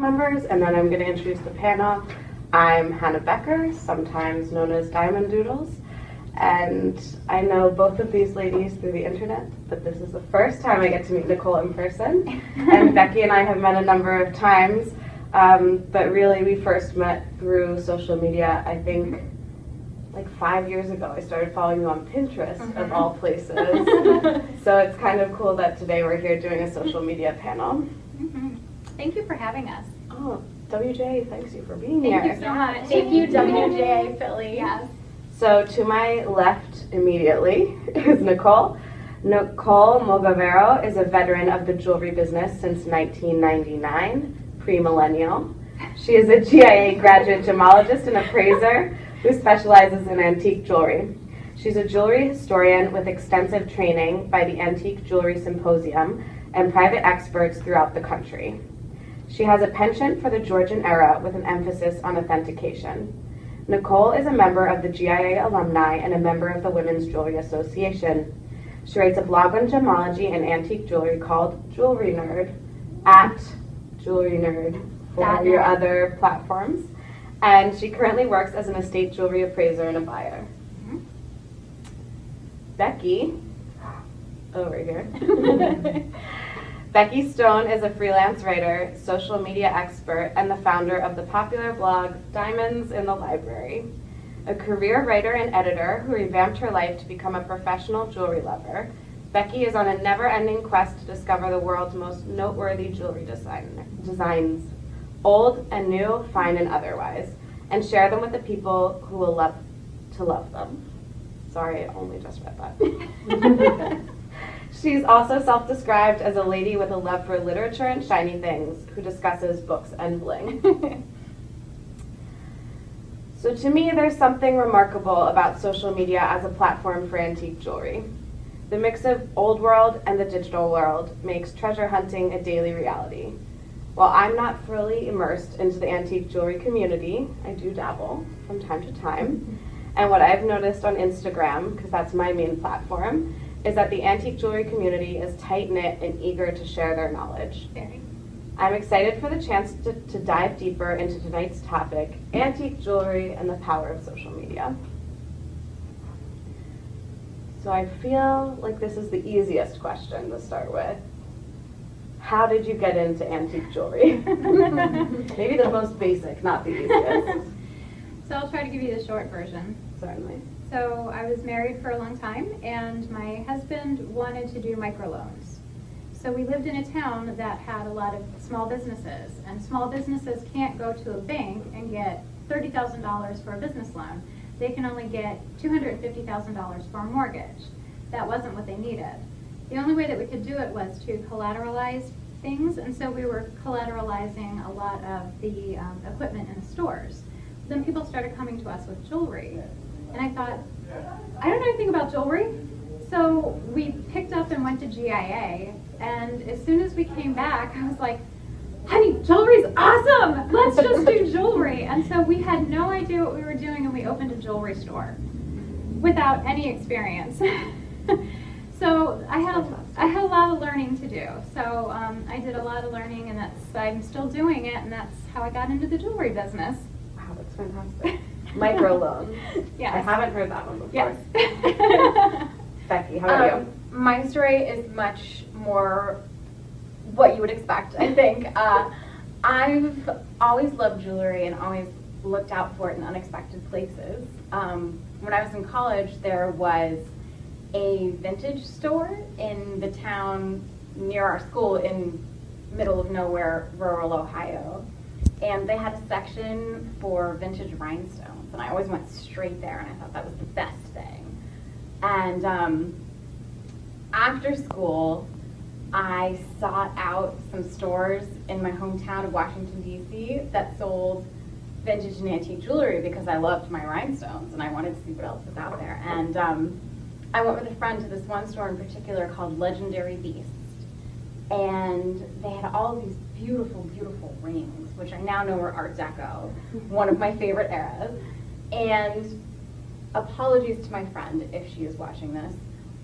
members, and then I'm going to introduce the panel. I'm Hannah Becker, sometimes known as Diamondoodles, and I know both of these ladies through the internet, but this is the first time I get to meet Nicole in person. And Becky and I have met a number of times, but really we first met through social media, I think, like 5 years ago. I started following you on Pinterest, of all places. So it's kind of cool that today we're here doing a social media panel. Thank you for having us. Oh, WJA thanks you for being here. Thank you so much. Thank you, WJA Philly. Yes. So to my left immediately is Nicole. Nicole Mogavero is a veteran of the jewelry business since 1999, pre-millennial. She is a GIA graduate gemologist and appraiser who specializes in antique jewelry. She's a jewelry historian with extensive training by the Antique Jewelry Symposium and private experts throughout the country. She has a penchant for the Georgian era with an emphasis on authentication. Nicole is a member of the GIA alumni and a member of the Women's Jewelry Association. She writes a blog on gemology and antique jewelry called Jewelry Nerd, at Jewelry Nerd for your other platforms. And she currently works as an estate jewelry appraiser and a buyer. Becky, over here. Becky Stone is a freelance writer, social media expert, and the founder of the popular blog DiamondsInTheLibrary. A career writer and editor who revamped her life to become a professional jewelry lover, Becky is on a never-ending quest to discover the world's most noteworthy jewelry designs, old and new, fine and otherwise, and share them with the people who will love to love them. Sorry, I only just read that. She's also self-described as a lady with a love for literature and shiny things who discusses books and bling. So to me, there's something remarkable about social media as a platform for antique jewelry. The mix of old world and the digital world makes treasure hunting a daily reality. While I'm not fully immersed into the antique jewelry community, I do dabble from time to time. And what I've noticed on Instagram, because that's my main platform, is that the antique jewelry community is tight-knit and eager to share their knowledge. I'm excited for the chance to dive deeper into tonight's topic, antique jewelry and the power of social media. So I feel like this is the easiest question to start with. How did you get into antique jewelry? Maybe the most basic, not the easiest. So I'll try to give you the short version. Certainly. So I was married for a long time, and my husband wanted to do microloans. So we lived in a town that had a lot of small businesses, and small businesses can't go to a bank and get $30,000 for a business loan. They can only get $250,000 for a mortgage. That wasn't what they needed. The only way that we could do it was to collateralize things, and so we were collateralizing a lot of the equipment in the stores. Then people started coming to us with jewelry. And I thought, I don't know anything about jewelry. So we picked up and went to GIA. And as soon as we came back, I was like, honey, jewelry's awesome. Let's just do jewelry. And so we had no idea what we were doing, and we opened a jewelry store without any experience. So I had a lot of learning to do. So I did a lot of learning, and I'm still doing it, and that's how I got into the jewelry business. Wow, that's fantastic. Microloans. Yes. I haven't heard that one before. Yes. Becky, how about you? My story is much more what you would expect, I think. I've always loved jewelry and always looked out for it in unexpected places. When I was in college, there was a vintage store in the town near our school in middle of nowhere, rural Ohio. And they had a section for vintage rhinestones, and I always went straight there, and I thought that was the best thing. And after school, I sought out some stores in my hometown of Washington, D.C. that sold vintage and antique jewelry because I loved my rhinestones, and I wanted to see what else was out there. And I went with a friend to this one store in particular called Legendary Beasts, and they had all of these beautiful, beautiful rings, which I now know are Art Deco, one of my favorite eras. And apologies to my friend if she is watching this,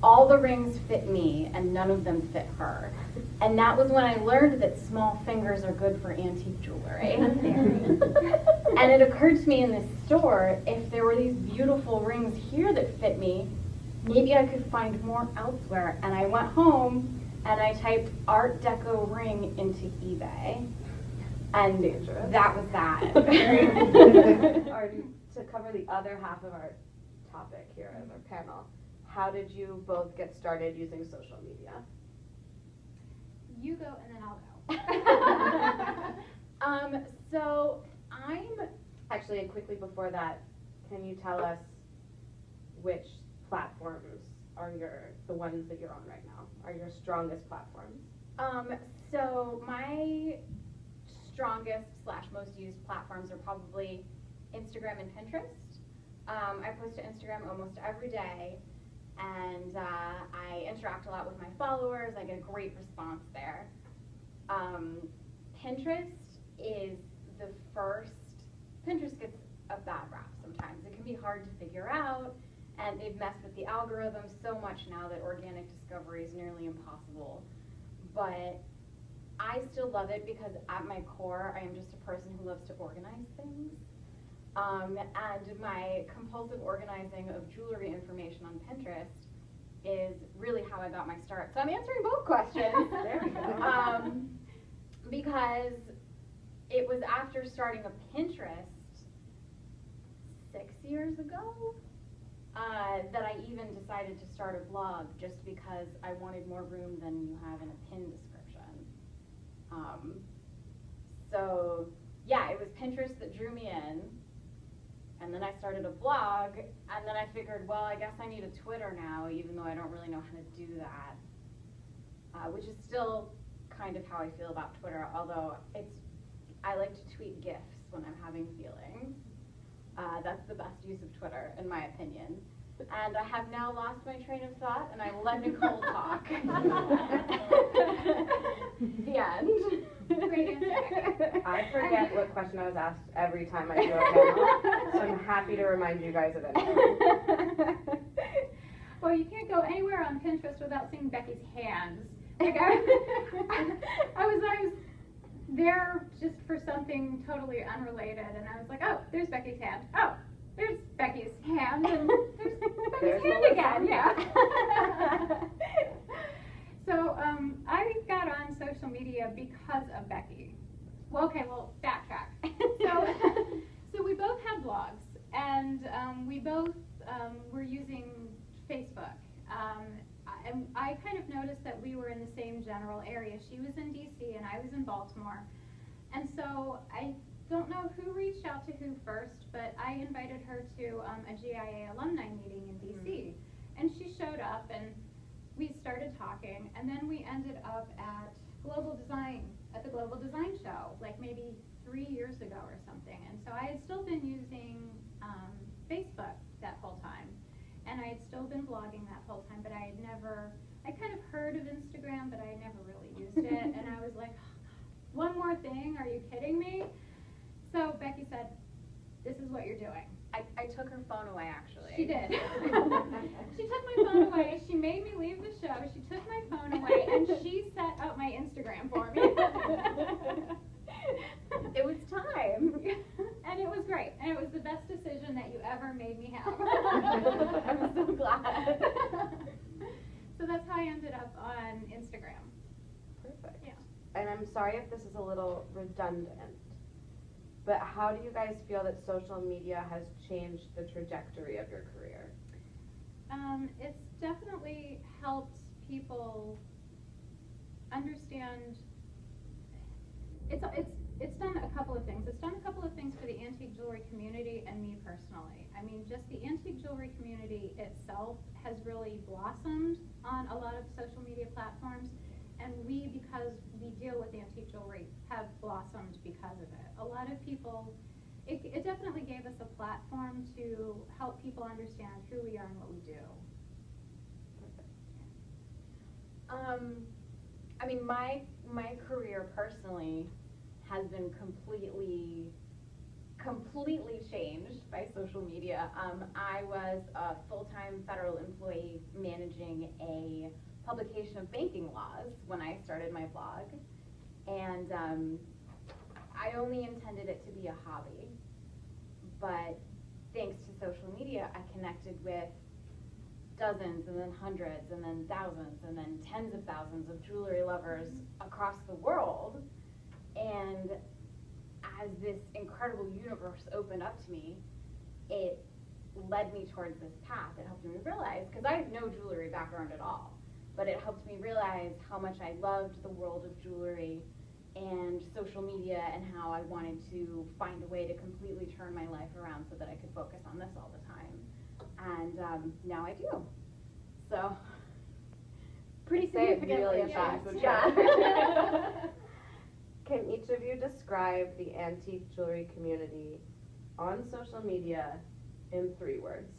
all the rings fit me and none of them fit her. And that was when I learned that small fingers are good for antique jewelry. And it occurred to me in this store, if there were these beautiful rings here that fit me, maybe I could find more elsewhere. And I went home and I typed Art Deco ring into eBay. And Dangerous. that was that. To cover the other half of our topic here as our panel, how did you both get started using social media? You go and then I'll go. So I'm Actually, and quickly before that, can you tell us which platforms are the ones that you're on right now, are your strongest platforms? So my strongest / most used platforms are probably Instagram and Pinterest. I post to Instagram almost every day, and I interact a lot with my followers. I get a great response there. Pinterest is the first. Pinterest gets a bad rap sometimes. It can be hard to figure out, and they've messed with the algorithm so much now that organic discovery is nearly impossible. But I still love it because at my core, I am just a person who loves to organize things. And my compulsive organizing of jewelry information on Pinterest is really how I got my start. So I'm answering both questions. There we go. Because it was after starting a Pinterest 6 years ago that I even decided to start a blog, just because I wanted more room than you have in a pin description. So yeah, it was Pinterest that drew me in, and then I started a blog, and then I figured, well, I guess I need a Twitter now, even though I don't really know how to do that, which is still kind of how I feel about Twitter, although I like to tweet GIFs when I'm having feelings. That's the best use of Twitter, in my opinion. And I have now lost my train of thought, and I will let Nicole talk. The end. Great answer. I forget what question I was asked every time I do a panel, so I'm happy to remind you guys of it. Well, you can't go anywhere on Pinterest without seeing Becky's hands. Like I was there just for something totally unrelated, and I was like, oh, there's Becky's hand. Oh, there's Becky's hand, and there's Becky's hand again. Yeah. So I got on social media because of Becky. Well, okay, well, backtrack. So we both had blogs, and we both were using Facebook. And I kind of noticed that we were in the same general area. She was in DC and I was in Baltimore. And so I don't know who reached out to who first, but I invited her to a GIA alumni meeting in DC. And she showed up and we started talking, and then we ended up at the Global Design Show, like maybe 3 years ago or something. And so I had still been using Facebook that whole time. And I had still been blogging that whole time, but I kind of heard of Instagram, but I had never really used it. And I was like, one more thing, are you kidding me? So Becky said, this is what you're doing. I took her phone away, actually. She did. She took my phone away. She made me leave the show. She took my phone away, and she set up my Instagram for me. It was time. And it was great. And it was the best decision that you ever made me have. I'm so glad. So that's how I ended up on Instagram. Perfect. Yeah. And I'm sorry if this is a little redundant, but how do you guys feel that social media has changed the trajectory of your career? It's definitely helped people understand. It's done a couple of things. It's done a couple of things for the antique jewelry community and me personally. I mean, just the antique jewelry community itself has really blossomed on a lot of social media platforms, and we, because we deal with antique jewelry, have blossomed because of it. A lot of people, it definitely gave us a platform to help people understand who we are and what we do. I mean, my career personally has been completely completely changed by social media. I was a full-time federal employee managing a publication of banking laws when I started my blog. And I only intended it to be a hobby. But thanks to social media, I connected with dozens and then hundreds and then thousands and then tens of thousands of jewelry lovers across the world. And as this incredible universe opened up to me, it led me towards this path. It helped me realize, because I have no jewelry background at all, but it helped me realize how much I loved the world of jewelry and social media and how I wanted to find a way to completely turn my life around so that I could focus on this all the time. And now I do. So, pretty significantly affected. Yeah. Can each of you describe the antique jewelry community on social media in 3 words?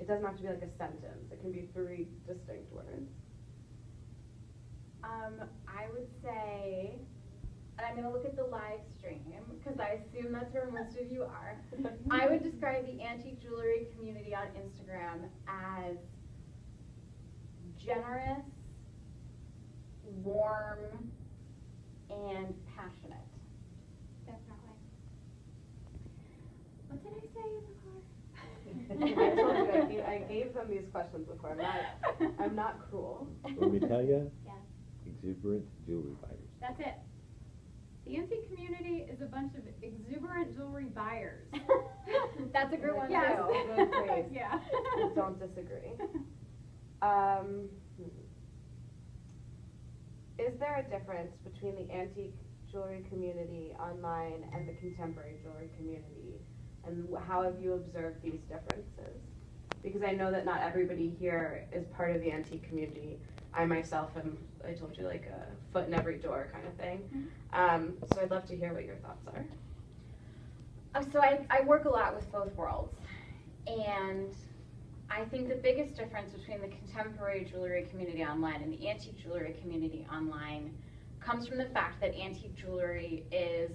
It doesn't have to be like a sentence. It can be 3 distinct words. I would say, and I'm going to look at the live stream because I assume that's where most of you are. I would describe the antique jewelry community on Instagram as generous, warm, and passionate. Definitely. What did I say before? I told you, I gave them these questions before. I'm not cruel. Let me tell you, Yes, exuberant jewelry buyers. that's it. The antique community is a bunch of exuberant jewelry buyers. That's a good one Yes. too. Good phrase. Yeah. Don't disagree. Is there a difference between the antique jewelry community online and the contemporary jewelry community? And how have you observed these differences? Because I know that not everybody here is part of the antique community. I myself am, I told you, like a foot in every door kind of thing. So I'd love to hear what your thoughts are. So I work a lot with both worlds. And I think the biggest difference between the contemporary jewelry community online and the antique jewelry community online comes from the fact that antique jewelry is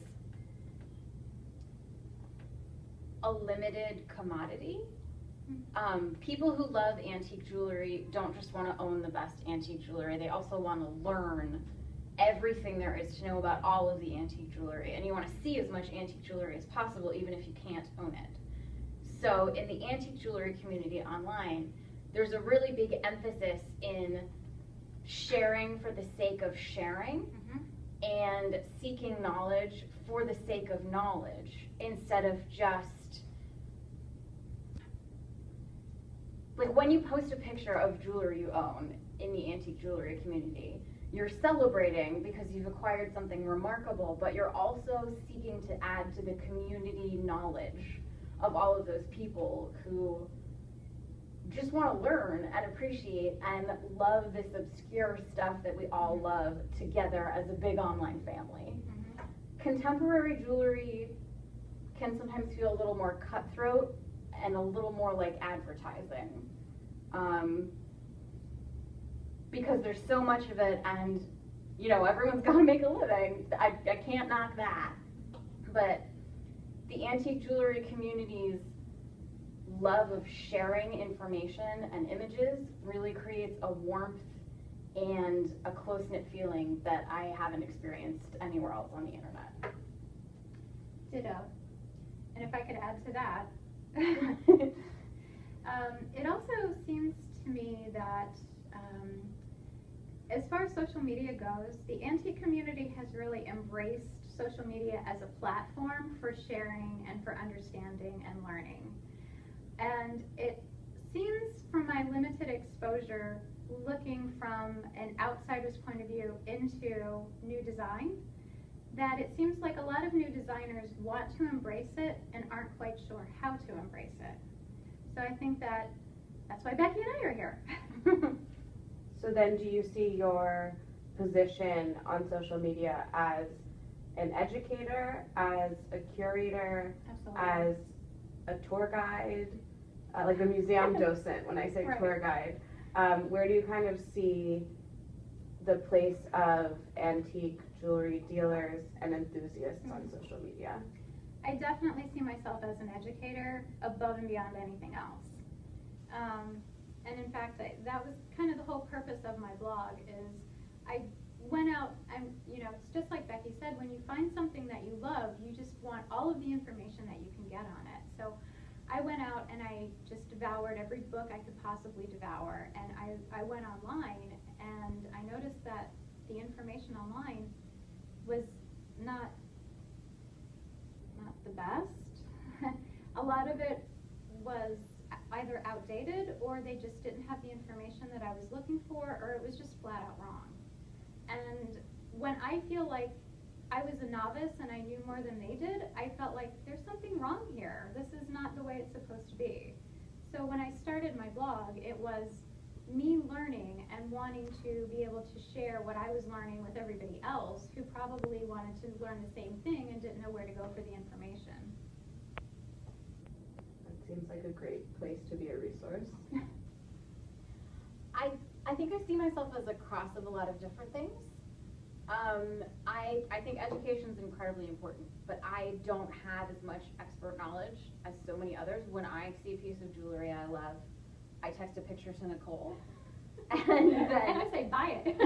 a limited commodity. People who love antique jewelry don't just want to own the best antique jewelry, they also want to learn everything there is to know about all of the antique jewelry, and you want to see as much antique jewelry as possible even if you can't own it. So in the antique jewelry community online, there's a really big emphasis in sharing for the sake of sharing and seeking knowledge for the sake of knowledge instead of just, like when you post a picture of jewelry you own in the antique jewelry community, you're celebrating because you've acquired something remarkable, but you're also seeking to add to the community knowledge of all of those people who just want to learn and appreciate and love this obscure stuff that we all love together as a big online family. Contemporary jewelry can sometimes feel a little more cutthroat and a little more like advertising. Because there's so much of it and, you know, everyone's got to make a living. I can't knock that. But the antique jewelry community's love of sharing information and images really creates a warmth and a close-knit feeling that I haven't experienced anywhere else on the internet. Ditto. And if I could add to that, it also seems to me that as far as social media goes, the antique community has really embraced social media as a platform for sharing and for understanding and learning. And it seems, from my limited exposure, looking from an outsider's point of view into new design, that it seems like a lot of new designers want to embrace it and aren't quite sure how to embrace it. So I think that's why Becky and I are here. So then do you see your position on social media as an educator, as a curator, Absolutely. as a tour guide, like a museum docent when I say Right. tour guide? Where do you kind of see the place of antique jewelry dealers and enthusiasts on social media? I definitely see myself as an educator above and beyond anything else. And in fact, that was kind of the whole purpose of my blog is I went out and, it's just like Becky said, when you find something that you love, you just want all of the information that you can get on it. So I went out and I just devoured every book I could possibly devour, and I went online and I noticed that the information online was not the best. A lot of it was either outdated, or they just didn't have the information that I was looking for, or it was just flat out wrong. And when I feel like I was a novice and I knew more than they did, I felt like there's something wrong here. This is not the way it's supposed to be. So when I started my blog, it was me learning and wanting to be able to share what I was learning with everybody else who probably wanted to learn the same thing and didn't know where to go for the information. That seems like a great place to be a resource. I think I see myself as a cross of a lot of different things. I think education is incredibly important, but I don't have as much expert knowledge as so many others. When I see a piece of jewelry I love, I text a picture to Nicole, and then I say buy it.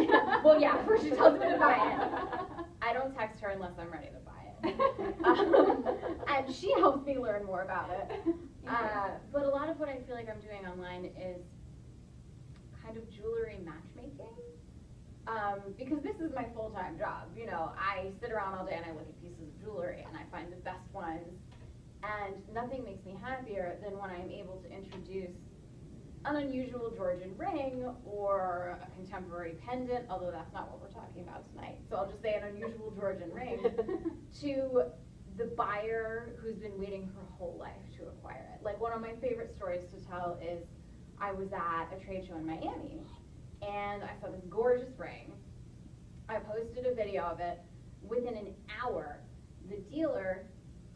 Well, yeah, first she tells me to buy it. I don't text her unless I'm ready to buy it. And she helps me learn more about it. But a lot of what I feel like I'm doing online is kind of jewelry matchmaking. Because this is my full-time job. I sit around all day and I look at pieces of jewelry and I find the best ones. And nothing makes me happier than when I'm able to introduce an unusual Georgian ring or a contemporary pendant, although that's not what we're talking about tonight. So I'll just say an unusual Georgian ring to the buyer who's been waiting her whole life to acquire it. Like, one of my favorite stories to tell is I was at a trade show in Miami and I saw this gorgeous ring. I posted a video of it. Within an hour, the dealer,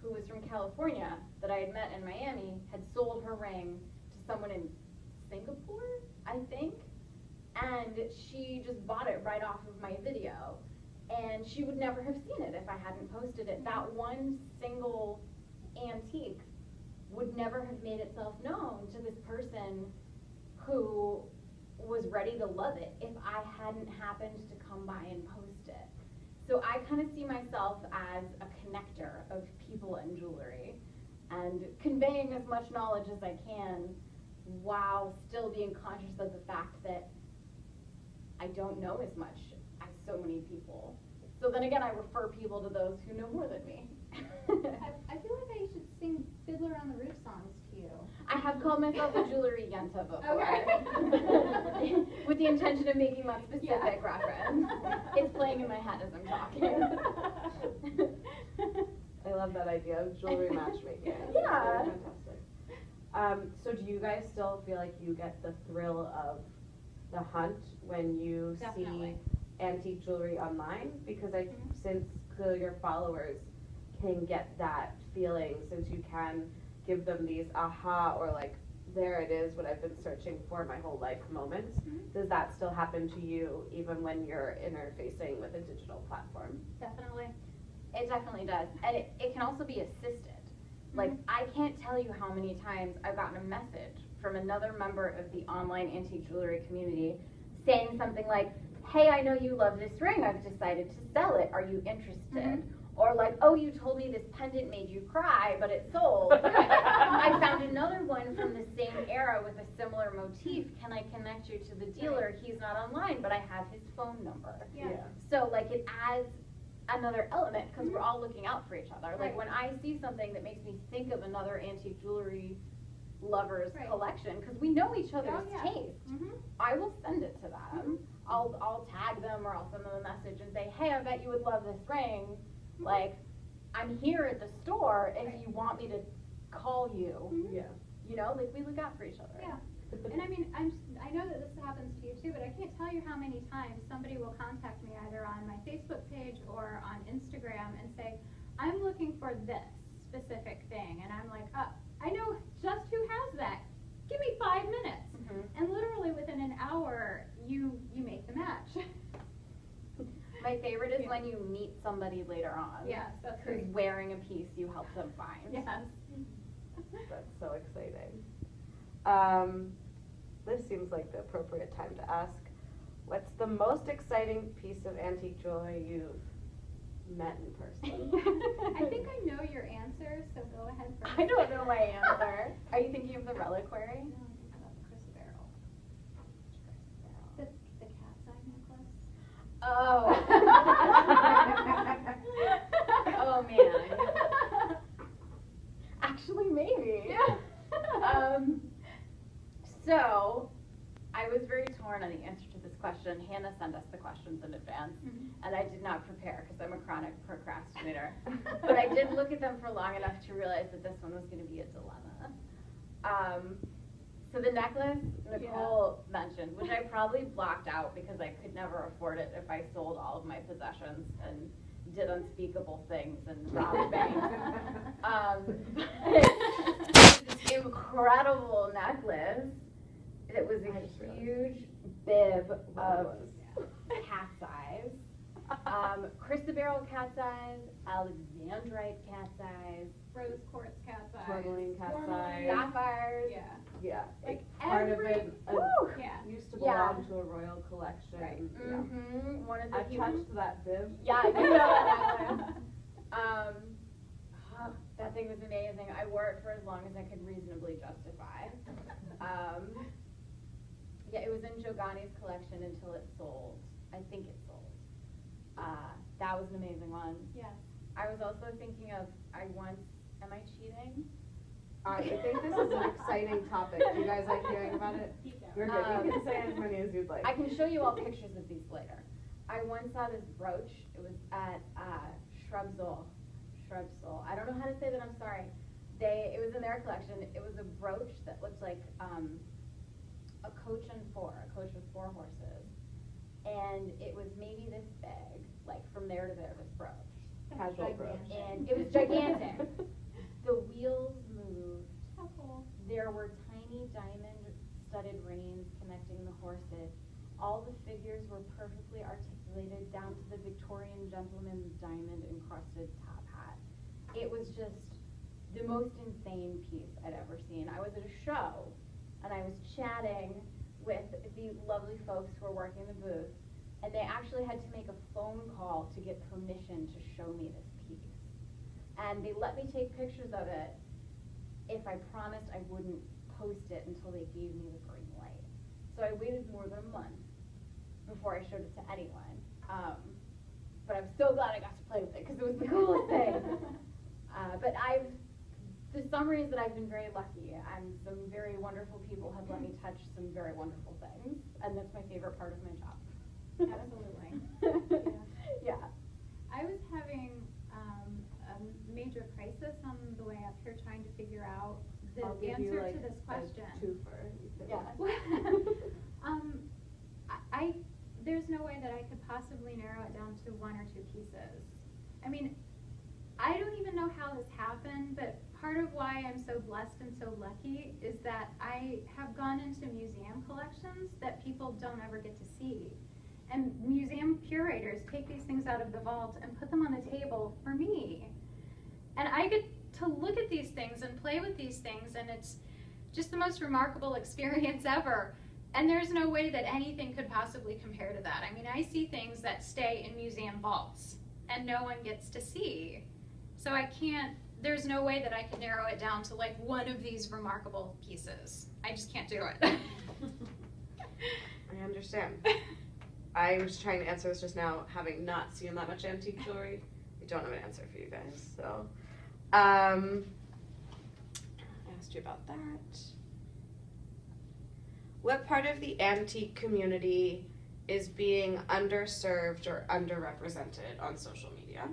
who was from California that I had met in Miami, had sold her ring to someone in Singapore, I think, and she just bought it right off of my video, and she would never have seen it if I hadn't posted it. That one single antique would never have made itself known to this person who was ready to love it if I hadn't happened to come by and post it. So I kind of see myself as a connector of people and jewelry and conveying as much knowledge as I can while still being conscious of the fact that I don't know as much as so many people. So then again, I refer people to those who know more than me. I feel like I should sing Fiddler on the Roof songs to you. I have called myself a jewelry yenta before. Okay. With the intention of making that specific reference. It's playing in my head as I'm talking. I love that idea of jewelry matchmaking. Yeah. That's fantastic. So do you guys still feel like you get the thrill of the hunt when you Definitely. see antique jewelry online? Because since clearly your followers can get that feeling, since you can give them these aha or like, there it is, what I've been searching for my whole life moments. Does that still happen to you even when you're interfacing with a digital platform? Definitely. It definitely does. And it can also be assisted. Like, I can't tell you how many times I've gotten a message from another member of the online antique jewelry community saying something like, hey, I know you love this ring. I've decided to sell it. Are you interested? Or like, oh, you told me this pendant made you cry, but it sold. I found another one from the same era with a similar motif. Can I connect you to the dealer? He's not online, but I have his phone number. Yeah. So like, it adds another element because we're all looking out for each other. Like, when I see something that makes me think of another antique jewelry lover's collection, because we know each other's taste, I will send it to them. I'll tag them or I'll send them a message and say, hey, I bet you would love this ring. Like, I'm here at the store if you want me to call you. Yeah. You know, like, we look out for each other. Yeah. And I mean, I know that this happens to you too, but I can't tell you how many times somebody will contact me either on my Facebook page or on Instagram and say, I'm looking for this specific thing. And I'm like, I know just who has that. Give me 5 minutes. And literally within an hour, you make the match. My favorite is Yeah. when you meet somebody later on. Yes, that's Who's great. wearing a piece you helped them find. Yes. That's so exciting. This seems like the appropriate time to ask, what's the most exciting piece of antique jewelry you've met in person? I think I know your answer, so go ahead first. I don't know my answer. Are you thinking of the reliquary? No, I think about the chrysoberyl. The cat's eye necklace. Oh. Oh man. Actually, maybe. So, I was very torn on the answer to this question. Hannah sent us the questions in advance, and I did not prepare because I'm a chronic procrastinator. But I did look at them for long enough to realize that this one was going to be a dilemma. So the necklace Nicole mentioned, which I probably blocked out because I could never afford it if I sold all of my possessions and did unspeakable things and robbed banks. This incredible necklace. It was a huge bib of cat's eyes. Chrysoberyl cat's eyes, Alexandrite cat's eyes, Rose quartz cat's eye. Tourmaline cat's eye. sapphires. Yeah. Yeah, Like part of every- it Woo! Yeah. used to Yeah. belong to a royal collection. Right. Yeah. Mm-hmm. One of the I touched that bib. Yeah, you know that necklace. That thing was amazing. I wore it for as long as I could reasonably justify. Yeah, it was in Jogani's collection until it sold. I think it sold. That was an amazing one. Yes. I was also thinking of, am I cheating? I think this is an exciting topic. Do you guys like hearing about it? Keep going. You're good. You can say as many as you'd like. I can show you all pictures of these later. I once saw this brooch. It was at Shrubsole. I don't know how to say that, I'm sorry. It was in their collection. It was a brooch that looked like a coach with 4 horses. And it was maybe this big, like from there to there, this brooch. Casual brooch. And it was gigantic. The wheels moved. How cool. There were tiny diamond-studded reins connecting the horses. All the figures were perfectly articulated down to the Victorian gentleman's diamond-encrusted top hat. It was just the most insane piece I'd ever seen. I was at a show, and I was chatting with the lovely folks who were working the booth, and they actually had to make a phone call to get permission to show me this piece. And they let me take pictures of it if I promised I wouldn't post it until they gave me the green light. So I waited more than a month before I showed it to anyone. But I'm so glad I got to play with it because it was the coolest thing. But the summary is that I've been very lucky, and some very wonderful people have let me touch some very wonderful things, and that's my favorite part of my job. Absolutely. Yeah. I was having a major crisis on the way up here trying to figure out the I'll give you, answer like, to this question. a twofer. You can- Yeah. There's no way that I could possibly narrow it down to 1 or 2 pieces. I mean, I don't even know how this happened, but part of why I'm so blessed and so lucky is that I have gone into museum collections that people don't ever get to see. And museum curators take these things out of the vault and put them on the table for me. And I get to look at these things and play with these things, and it's just the most remarkable experience ever. And there's no way that anything could possibly compare to that. I mean, I see things that stay in museum vaults and no one gets to see. So there's no way that I can narrow it down to like one of these remarkable pieces. I just can't do it. I understand. I was trying to answer this just now, having not seen that much antique jewelry. I don't have an answer for you guys, so. I asked you about that. What part of the antique community is being underserved or underrepresented on social media?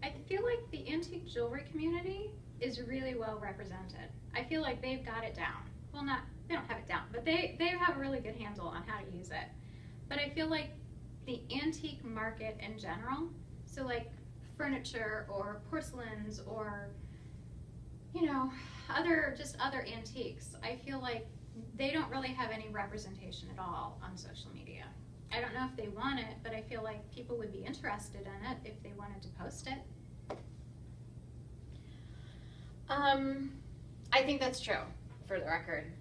I feel like the antique jewelry community is really well represented. I feel like they've got it down. Well, they don't have it down, but they have a really good handle on how to use it. But I feel like the antique market in general, so like furniture or porcelains or, other antiques, I feel like they don't really have any representation at all on social media. I don't know if they want it, but I feel like people would be interested in it if they wanted to post it. I think that's true, for the record.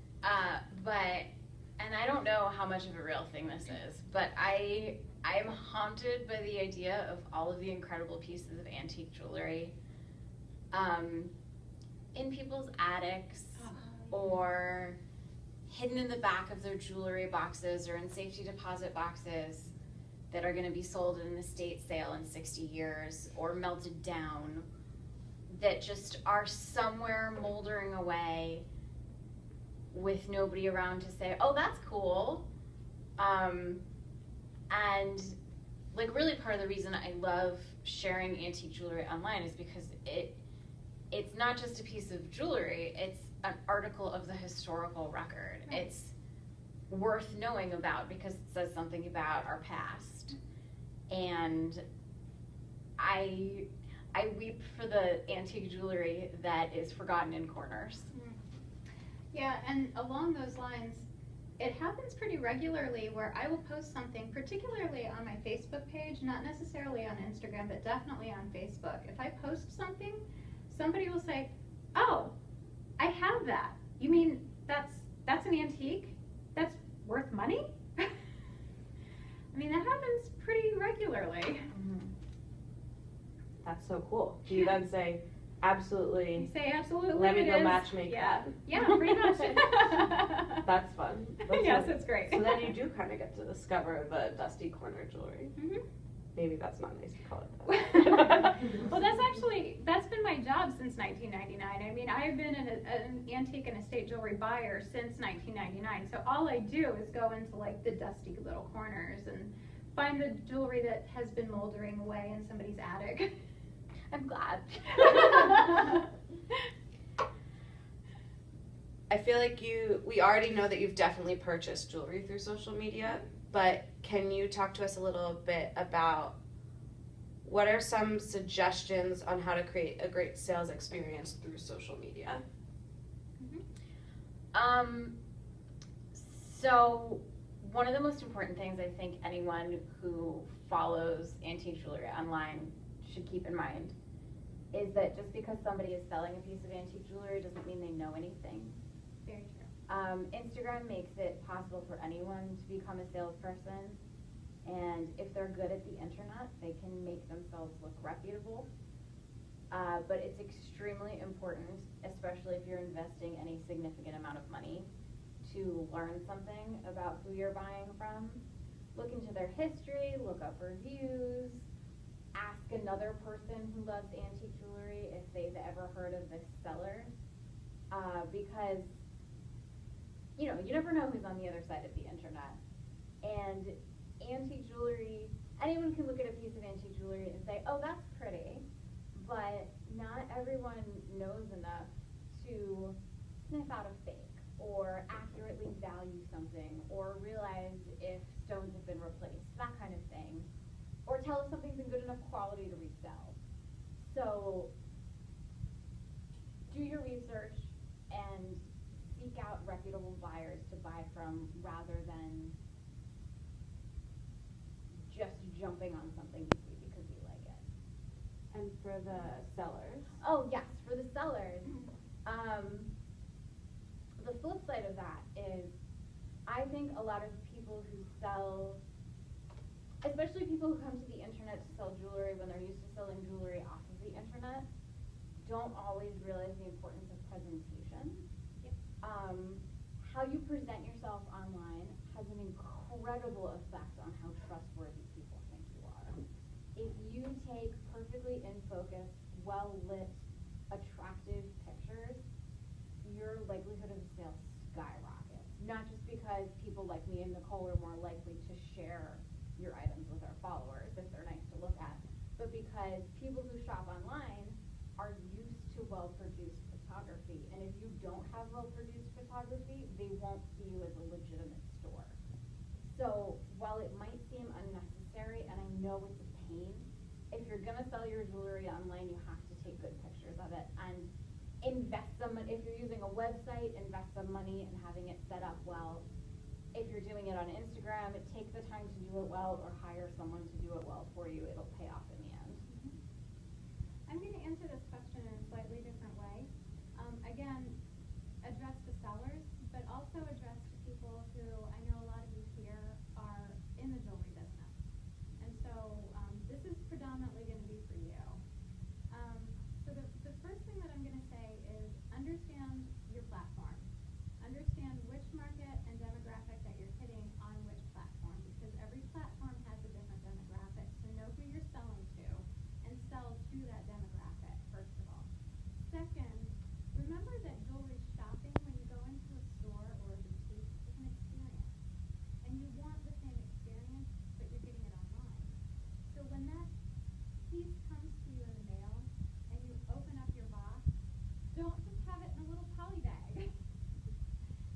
And I don't know how much of a real thing this is, but I'm haunted by the idea of all of the incredible pieces of antique jewelry in people's attics or hidden in the back of their jewelry boxes or in safety deposit boxes that are going to be sold in an estate sale in 60 years or melted down, that just are somewhere moldering away with nobody around to say, oh, that's cool. And like really part of the reason I love sharing antique jewelry online is because it's not just a piece of jewelry, it's an article of the historical record. Right. It's worth knowing about because it says something about our past. And I weep for the antique jewelry that is forgotten in corners. Yeah, and along those lines, it happens pretty regularly where I will post something, particularly on my Facebook page, not necessarily on Instagram, but definitely on Facebook. If I post something, somebody will say, oh, I have that. You mean that's an antique? That's worth money? I mean, that happens pretty regularly. Mm-hmm. That's so cool. Do you then say, absolutely, You say absolutely. let me it go is. matchmake Yeah, that? yeah, pretty much. That's fun. Yes, fun. it's great. So then you do kind of get to discover the dusty corner jewelry. Mhm. Maybe that's not nice to call it that. Well, that's been my job since 1999. I mean, I've been an antique and estate jewelry buyer since 1999. So all I do is go into like the dusty little corners and find the jewelry that has been moldering away in somebody's attic. I'm glad. I feel like we already know that you've definitely purchased jewelry through social media, but can you talk to us a little bit about what are some suggestions on how to create a great sales experience through social media? So one of the most important things I think anyone who follows antique jewelry online should keep in mind is that just because somebody is selling a piece of antique jewelry doesn't mean they know anything. Very true. Instagram makes it possible for anyone to become a salesperson, and if they're good at the internet, they can make themselves look reputable. But it's extremely important, especially if you're investing any significant amount of money, to learn something about who you're buying from. Look into their history, look up reviews, ask another person who loves antique jewelry if they've ever heard of this seller, because you never know who's on the other side of the internet. And antique jewelry, anyone can look at a piece of antique jewelry and say, oh, that's pretty, but not everyone knows enough to sniff out a fake or accurately value something or realize if stones have been replaced, that kind of thing, or tell if something's in good enough quality to resell. So do your research and seek out reputable buyers to buy from rather than just jumping on something you see because you like it. And for the sellers? Oh yes, for the sellers. The flip side of that is I think a lot of people who sell, especially people who come to the internet to sell jewelry when they're used to selling jewelry off of the internet, don't always realize the importance of presentation. Yep. How you present yourself online has an incredible effect on how trustworthy people think you are. If you take perfectly in focus, well-lit, attractive pictures, your likelihood of sale skyrockets. Not just because people like me and Nicole are more likely to share your items with our followers if they're nice to look at, but because people who shop online are used to well-produced photography, and if you don't have well-produced photography, they won't see you as a legitimate store. So while it might seem unnecessary, and I know it's a pain, if you're gonna sell your jewelry online, you have to take good pictures of it and invest some. If you're using a website, invest some money in having it set up well. If you're doing it on Instagram, take the time to do it well or hire someone to do it well for you. It'll pay off in the end. I'm going to answer this question in a slightly different way. Again, address to sellers, but also address to people who I know a lot of you here are in the jewelry business. And so this is predominantly going to be for you. So the first thing that I'm going to say is understand your platform. Understand which market and demographic that you're hitting on which platform, because every platform has a different demographic. So know who you're selling to and sell to that demographic, first of all. Second, remember that jewelry shopping when you go into a store or a boutique is an experience. And you want the same experience, but you're getting it online. So when that piece comes to you in the mail and you open up your box, don't just have it in a little poly bag.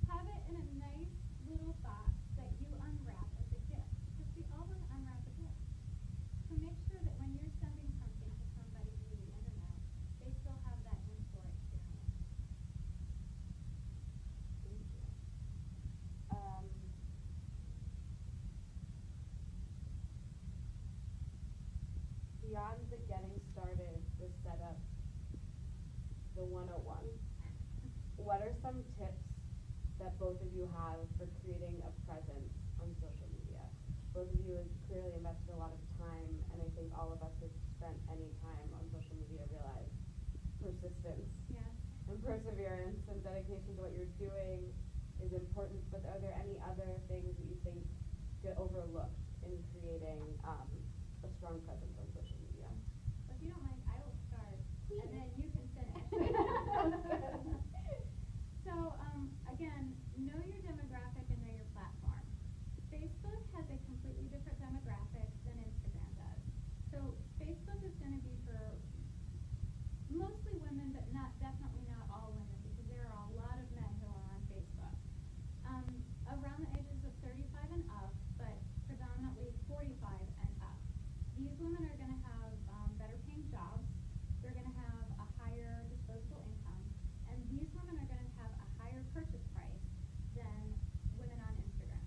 Have it in a nice little box that you unwrap as a gift, because we all want to unwrap a gift. So make sure that when you're sending something to somebody through the internet, they still have that in-store experience. Thank you. Beyond the getting started, the setup, the 101, what are some tips that both of you have for creating a presence on social media? Both of you have clearly invested a lot of time, and I think all of us who've spent any time on social media realize persistence and perseverance and dedication to what you're doing is important, but are there any other things that you think get overlooked in creating a strong presence on social media? So if you don't mind, I will start, and then you can finish. So again, know your demographic and know your platform. Facebook has a completely different demographic than Instagram does. So Facebook is going to be for mostly women, but definitely not all women, because there are a lot of men who are on Facebook. Around the ages of 35 and up, but predominantly 45 and up. These women are going to have better paying jobs. They're going to have a higher disposable income. And these women are going to have a higher purchase price than women on Instagram.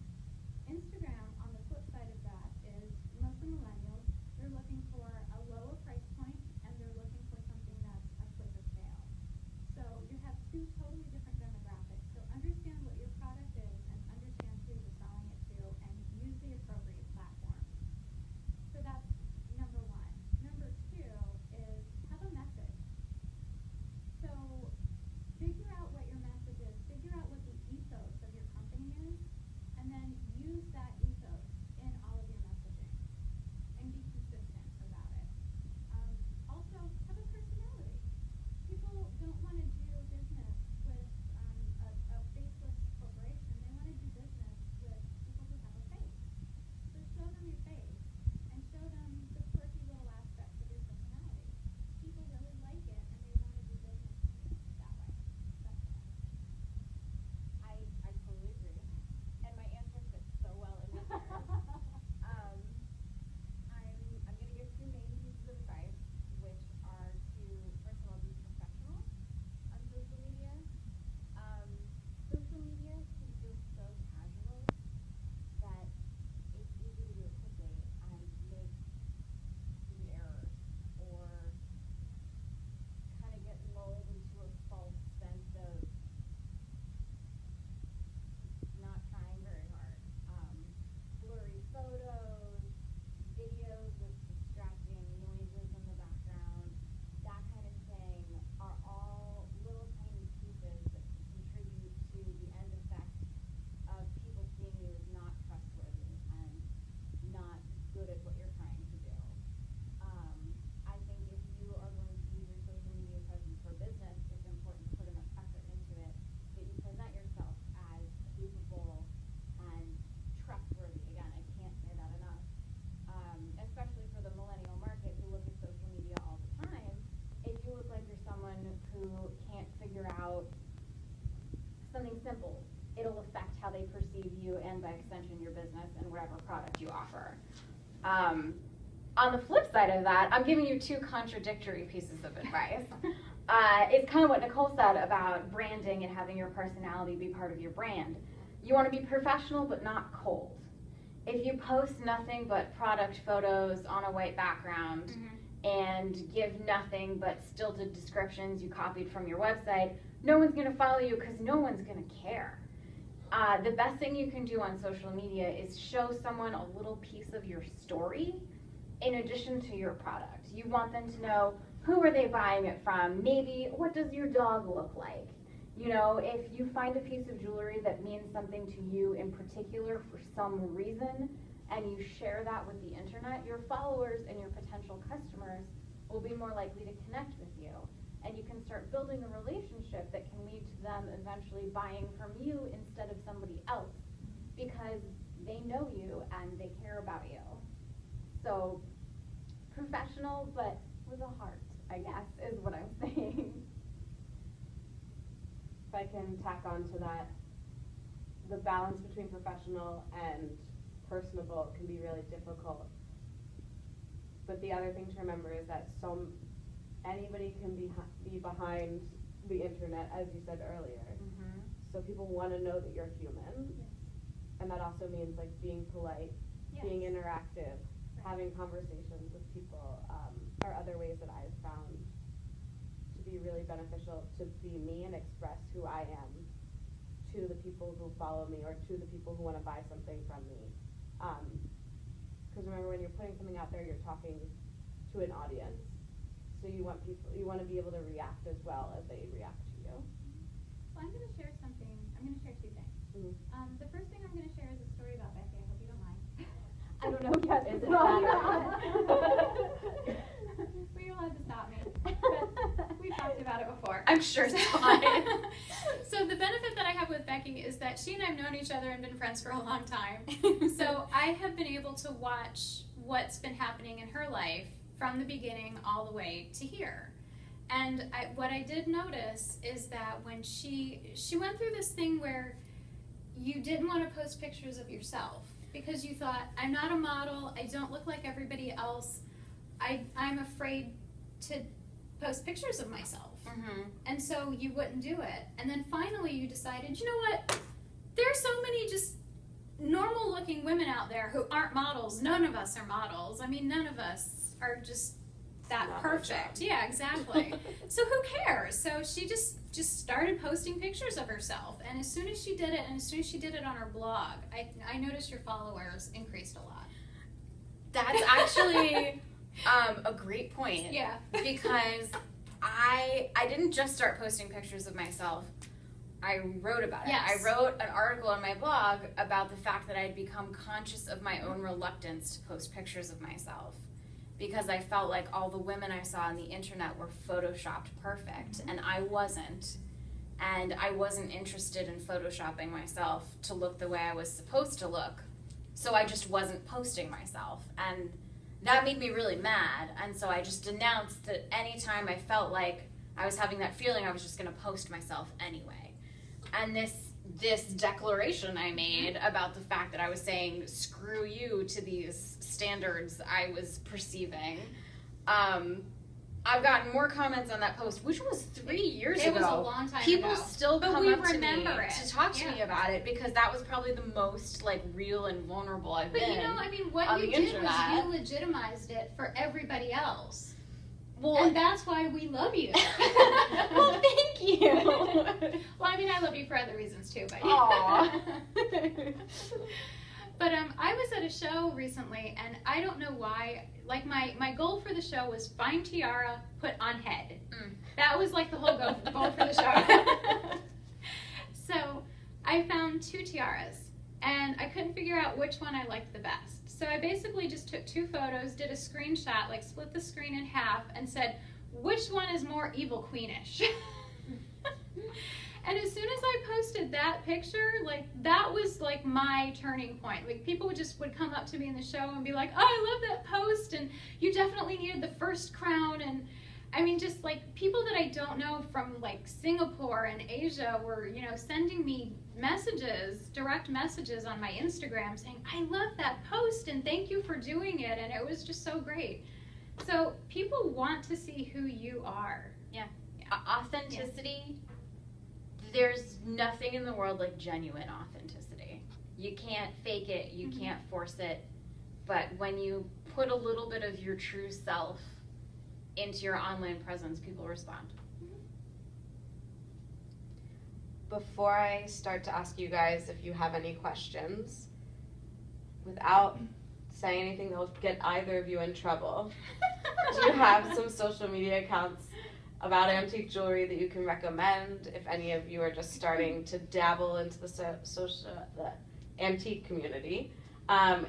Instagram, on the flip side of that, is mostly millennials. They're looking for a lower price point, and they're looking for something that's a quicker sale. So you have two totally different demographics. So understand what your product is and understand who you're selling it to, and use the appropriate platform. So that's number one. Number two is have a message. So figure out what your message is. Figure out what the ethos of your company is, and then use that ethos in all of your messaging, and be consistent about it. Also, have a personality. People don't want to do business with a faceless corporation. They want to do business with people who have a face. So show them your face, and show them the quirky little aspects of your personality. People really like it, and they want to do business with you that way. That's it. I totally agree. And my answer fits so well in with yours. I'm going to give two main pieces of advice, which are to, first of all, be professional on social media. Social media can feel so casual that it's easy to do it quickly and make stupid errors or kind of get lulled into a false sense of not trying very hard. Blurry photos, videos with distracting noises in the background, that kind of thing are all little tiny pieces that can contribute to the end effect of people seeing you as not trustworthy and not good at what you're trying to do. I think if you are going to use your social media presence for business, it's important to put enough effort into it that you present yourself as capable and trustworthy. Again, I can't say that enough. Especially for the millennial market who look at social media all the time. If you look like you're someone who can't figure out something simple, it'll affect how they perceive you and by extension your business and whatever product you offer. On the flip side of that, I'm giving you two contradictory pieces of advice. It's kind of what Nicole said about branding and having your personality be part of your brand. You want to be professional but not cold. If you post nothing but product photos on a white background and give nothing but stilted descriptions you copied from your website, no one's going to follow you because no one's going to care. The best thing you can do on social media is show someone a little piece of your story in addition to your product. You want them to know, who are they buying it from? Maybe, what does your dog look like? You know, if you find a piece of jewelry that means something to you in particular for some reason, and you share that with the internet, your followers and your potential customers will be more likely to connect with you. And you can start building a relationship that can lead to them eventually buying from you instead of somebody else, because they know you and they care about you. So, professional, but with a heart, I guess, is what I'm saying. If I can tack on to that, the balance between professional and personable can be really difficult. But the other thing to remember is that anybody can be behind the internet, as you said earlier. So people want to know that you're human. Yes. And that also means like being polite, Yes. being interactive, having conversations with people are other ways that I've found to be really beneficial, to be me and express who I am to the people who follow me or to the people who want to buy something from me. Because remember, when you're putting something out there, you're talking to an audience. So you want to be able to react as well as they react to you. Well, I'm going to share something. I'm going to share two things. The first thing I'm going to share is a story about Becky. I hope you don't mind. I don't know yet. Is it Well, Well, you're allowed to stop me. But we've talked about it before. I'm sure it's fine. So the benefit that I have with Becky is that she and I have known each other and been friends for a long time. So I have been able to watch what's been happening in her life from the beginning all the way to here. And what I did notice is that when she went through this thing where you didn't want to post pictures of yourself because you thought, I'm not a model, I don't look like everybody else, I'm afraid to post pictures of myself. And so you wouldn't do it. And then finally you decided, you know what, there are so many just normal looking women out there who aren't models. None of us are models. I mean, none of us are just that Not perfect. Yeah, exactly. So who cares? So she just started posting pictures of herself. And as soon as she did it, and as soon as she did it on her blog, I noticed your followers increased a lot. That's actually a great point. Yeah. Because I didn't just start posting pictures of myself. I wrote about it. Yes. I wrote an article on my blog about the fact that I had become conscious of my own reluctance to post pictures of myself, because I felt like all the women I saw on the internet were photoshopped perfect, and I wasn't. And I wasn't interested in photoshopping myself to look the way I was supposed to look, so I just wasn't posting myself. And that made me really mad, and so I just announced that anytime I felt like I was having that feeling, I was just going to post myself anyway. And this declaration I made about the fact that I was saying screw you to these standards I was perceiving, I've gotten more comments on that post, which was 3 years ago. It was a long time People ago. still But come we up to me remember it. to talk to me Yeah. about it, because that was probably the most like real and vulnerable I've But been. you know, I mean, what on you the did internet. was you legitimized it for everybody else. Well, And that's why we love you. well, thank you. Well, I mean, I love you for other reasons too, but Aw. But I was at a show recently, and I don't know why. Like my goal for the show was find tiara, put on head. That was like the whole goal for the show. So I found 2 tiaras, and I couldn't figure out which one I liked the best. So I basically just took 2 photos, did a screenshot, like split the screen in half, and said, which one is more evil queenish? And as soon as I posted that picture, like that was like my turning point. Like people would come up to me in the show and be like, oh, I love that post, and you definitely needed the first crown. And I mean, just like people that I don't know from like Singapore and Asia were, you know, sending me messages, direct messages on my Instagram saying, I love that post and thank you for doing it. And it was just so great. So people want to see who you are. Yeah. Authenticity. There's nothing in the world like genuine authenticity. You can't fake it, you can't force it, but when you put a little bit of your true self into your online presence, people respond. Before I start to ask you guys if you have any questions, without saying anything that will get either of you in trouble, do you have some social media accounts about antique jewelry that you can recommend if any of you are just starting to dabble into the antique community?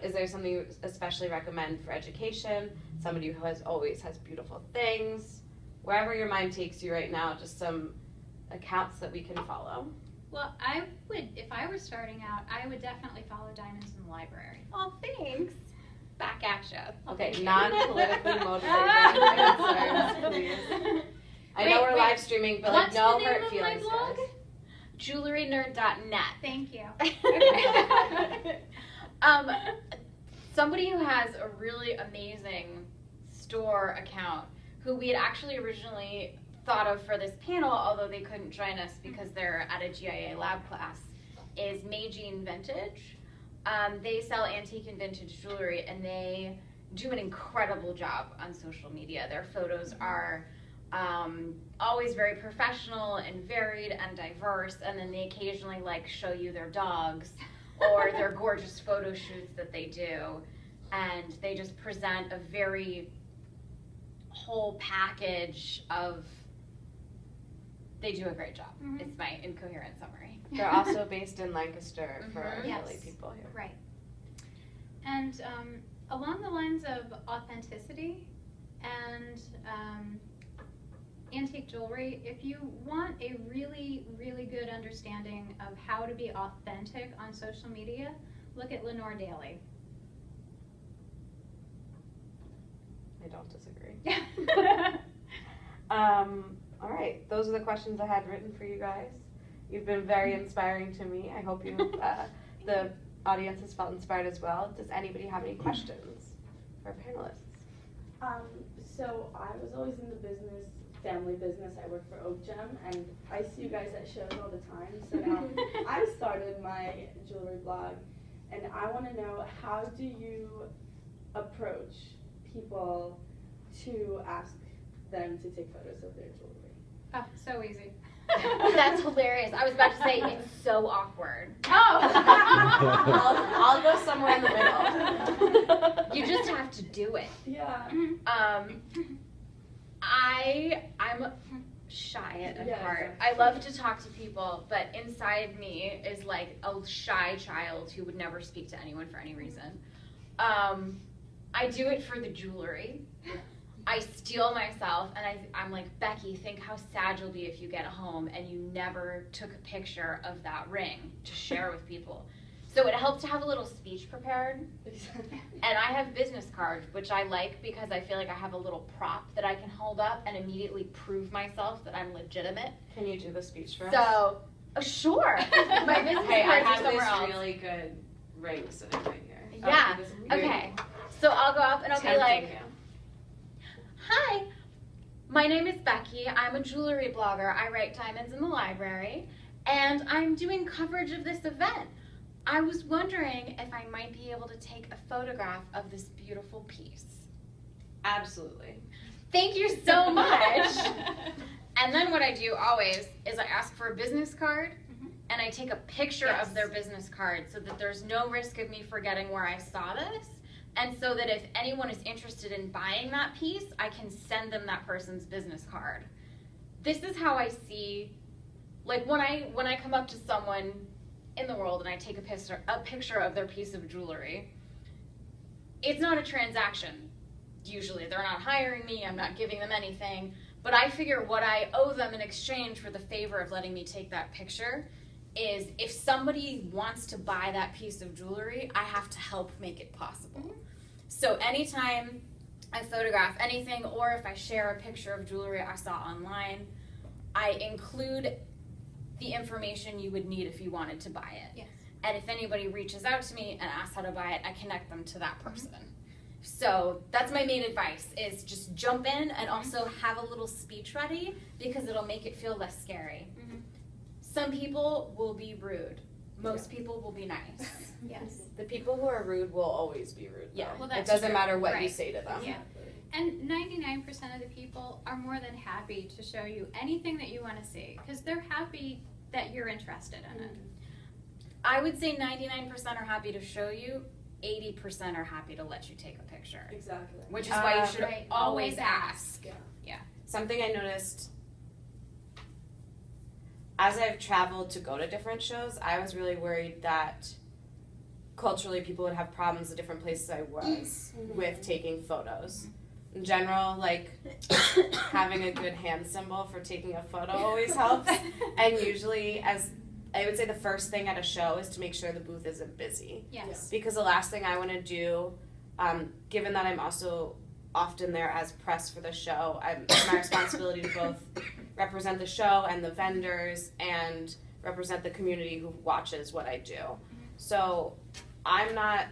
Is there something you especially recommend for education? Somebody who always has beautiful things? Wherever your mind takes you right now, just some accounts that we can follow. Well, if I were starting out, I would definitely follow Diamonds in the Library. Oh, thanks. Back at you. Okay, non-politically motivated answers, please. I know we're live streaming, but What's no the name hurt of my feelings, blog? guys. JewelryNerd.net. Thank you. Somebody who has a really amazing store account who we had actually originally thought of for this panel, although they couldn't join us because they're at a GIA lab class, is Magine Vintage. They sell antique and vintage jewelry, and they do an incredible job on social media. Their photos are always very professional and varied and diverse, and then they occasionally show you their dogs or their gorgeous photo shoots that they do, and they just present a very whole package of. They do a great job. Mhm. It's my incoherent summary. They're also based in Lancaster for Mhm. Yes. Philly people here. Right. And along the lines of authenticity and antique jewelry, if you want a really, really good understanding of how to be authentic on social media, look at Lenore Daly. I don't disagree. All right, those are the questions I had written for you guys. You've been very inspiring to me. I hope you, the audience has felt inspired as well. Does anybody have any questions for our panelists? So I was always in the business, family business. I work for Oak Gem, and I see you guys at shows all the time. So now I started my jewelry blog, and I want to know, how do you approach people to ask them to take photos of their jewelry? Oh, so easy. That's hilarious. I was about to say it's so awkward. Oh! I'll go somewhere in the middle. You just have to do it. Yeah. I'm shy at heart. I love to talk to people, but inside me is like a shy child who would never speak to anyone for any reason. I do it for the jewelry. I steel myself, and I'm like, Becky, think how sad you'll be if you get home and you never took a picture of that ring to share with people. So it helps to have a little speech prepared. And I have business cards, which I like because I feel like I have a little prop that I can hold up and immediately prove myself that I'm legitimate. Can you do the speech for us? So, sure. My business Hey, I cards are have somewhere this else. really good ring sitting right here. Yeah. This really Okay. So I'll go up and I'll be tempting like, you. hi, my name is Becky. I'm a jewelry blogger. I write Diamonds in the Library, and I'm doing coverage of this event. I was wondering if I might be able to take a photograph of this beautiful piece. Absolutely. Thank you so much. And then what I do always is I ask for a business card, and I take a picture of their business card so that there's no risk of me forgetting where I saw this. And so that if anyone is interested in buying that piece, I can send them that person's business card. This is how I see, like when I come up to someone in the world and I take a picture of their piece of jewelry, it's not a transaction. Usually they're not hiring me, I'm not giving them anything, but I figure what I owe them in exchange for the favor of letting me take that picture is if somebody wants to buy that piece of jewelry, I have to help make it possible. So anytime I photograph anything, or if I share a picture of jewelry I saw online, I include the information you would need if you wanted to buy it. Yes. And if anybody reaches out to me and asks how to buy it, I connect them to that person. So that's my main advice, is just jump in and also have a little speech ready because it'll make it feel less scary. Some people will be rude. most people will be nice. Yes. The people who are rude will always be rude. Yeah. though. Well, it that's doesn't true. matter what you Right. say to them. Yeah. And 99% of the people are more than happy to show you anything that you want to see because they're happy that you're interested in it. I would say 99% are happy to show you, 80% are happy to let you take a picture. Exactly. Which is why you should Right. always Always ask. Yeah. Something I noticed as I've traveled to go to different shows, I was really worried that culturally people would have problems the different places I was with taking photos. In general, like having a good hand symbol for taking a photo always helps. And usually, as I would say, the first thing at a show is to make sure the booth isn't busy. Yes. Because the last thing I want to do, given that I'm also often there as press for the show, it's my responsibility to both represent the show and the vendors and represent the community who watches what I do. So I'm not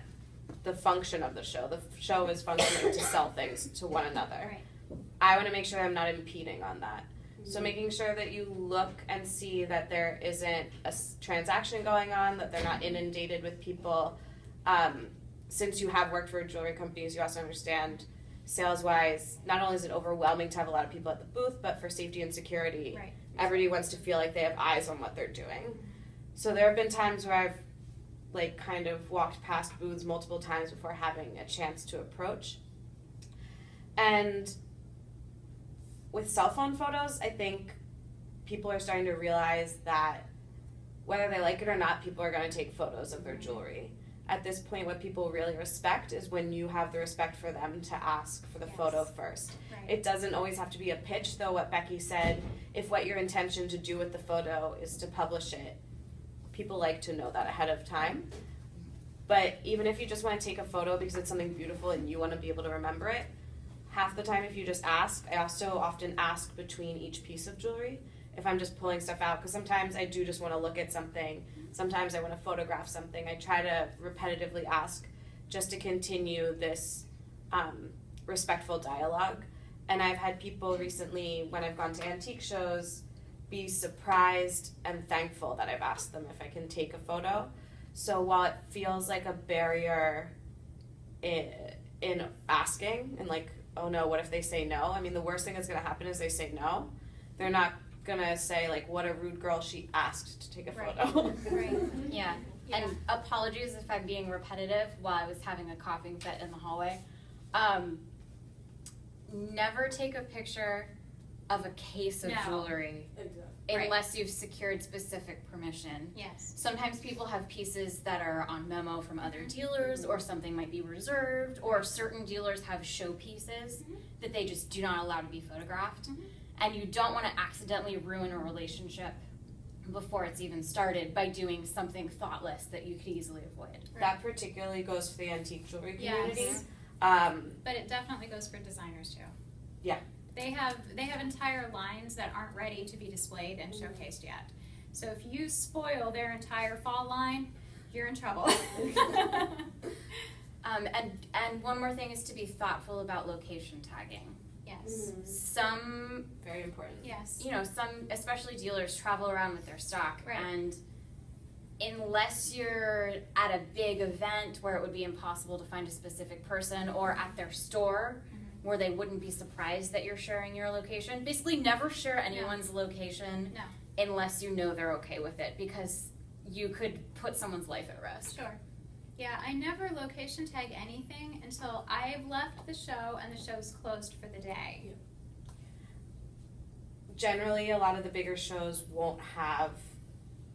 the function of the show. The show is functioning to sell things to one another. Right. I want to make sure I'm not impeding on that. So making sure that you look and see that there isn't a transaction going on, that they're not inundated with people. Since you have worked for jewelry companies, you also understand sales-wise, not only is it overwhelming to have a lot of people at the booth, but for safety and security, Right. everybody wants to feel like they have eyes on what they're doing. So there have been times where I've like kind of walked past booths multiple times before having a chance to approach. And with cell phone photos, I think people are starting to realize that whether they like it or not, people are going to take photos of their jewelry. At this point, what people really respect is when you have the respect for them to ask for the Yes. photo first. Right. It doesn't always have to be a pitch, though what Becky said, if what your intention to do with the photo is to publish it, people like to know that ahead of time. But even if you just want to take a photo because it's something beautiful and you want to be able to remember it, half the time if you just ask, I also often ask between each piece of jewelry if I'm just pulling stuff out, because sometimes I do just want to look at something, sometimes I want to photograph something. I try to repetitively ask just to continue this respectful dialogue. And I've had people recently, when I've gone to antique shows, be surprised and thankful that I've asked them if I can take a photo. So while it feels like a barrier in asking and like, oh no, what if they say no? I mean, the worst thing that's going to happen is they say no. They're not going to say like, what a rude girl, she asked to take a photo. Right. Yeah. And apologies if I'm being repetitive while I was having a coughing fit in the hallway. Never take a picture of a case of No. jewelry Exactly. unless you've secured specific permission. Yes. Sometimes people have pieces that are on memo from other dealers, or something might be reserved, or certain dealers have show pieces that they just do not allow to be photographed. And you don't want to accidentally ruin a relationship before it's even started by doing something thoughtless that you could easily avoid. That particularly goes for the antique jewelry Yes. community. But it definitely goes for designers too. Yeah. They have entire lines that aren't ready to be displayed and showcased yet. So if you spoil their entire fall line, you're in trouble. And one more thing is to be thoughtful about location tagging. Yes. Some, Very important. Yes. some, especially dealers, travel around with their stock. Right. And unless you're at a big event where it would be impossible to find a specific person, or at their store where they wouldn't be surprised that you're sharing your location, basically never share anyone's location No. unless you know they're okay with it, because you could put someone's life at risk. Sure. Yeah, I never location tag anything until I've left the show and the show's closed for the day. Generally, a lot of the bigger shows won't have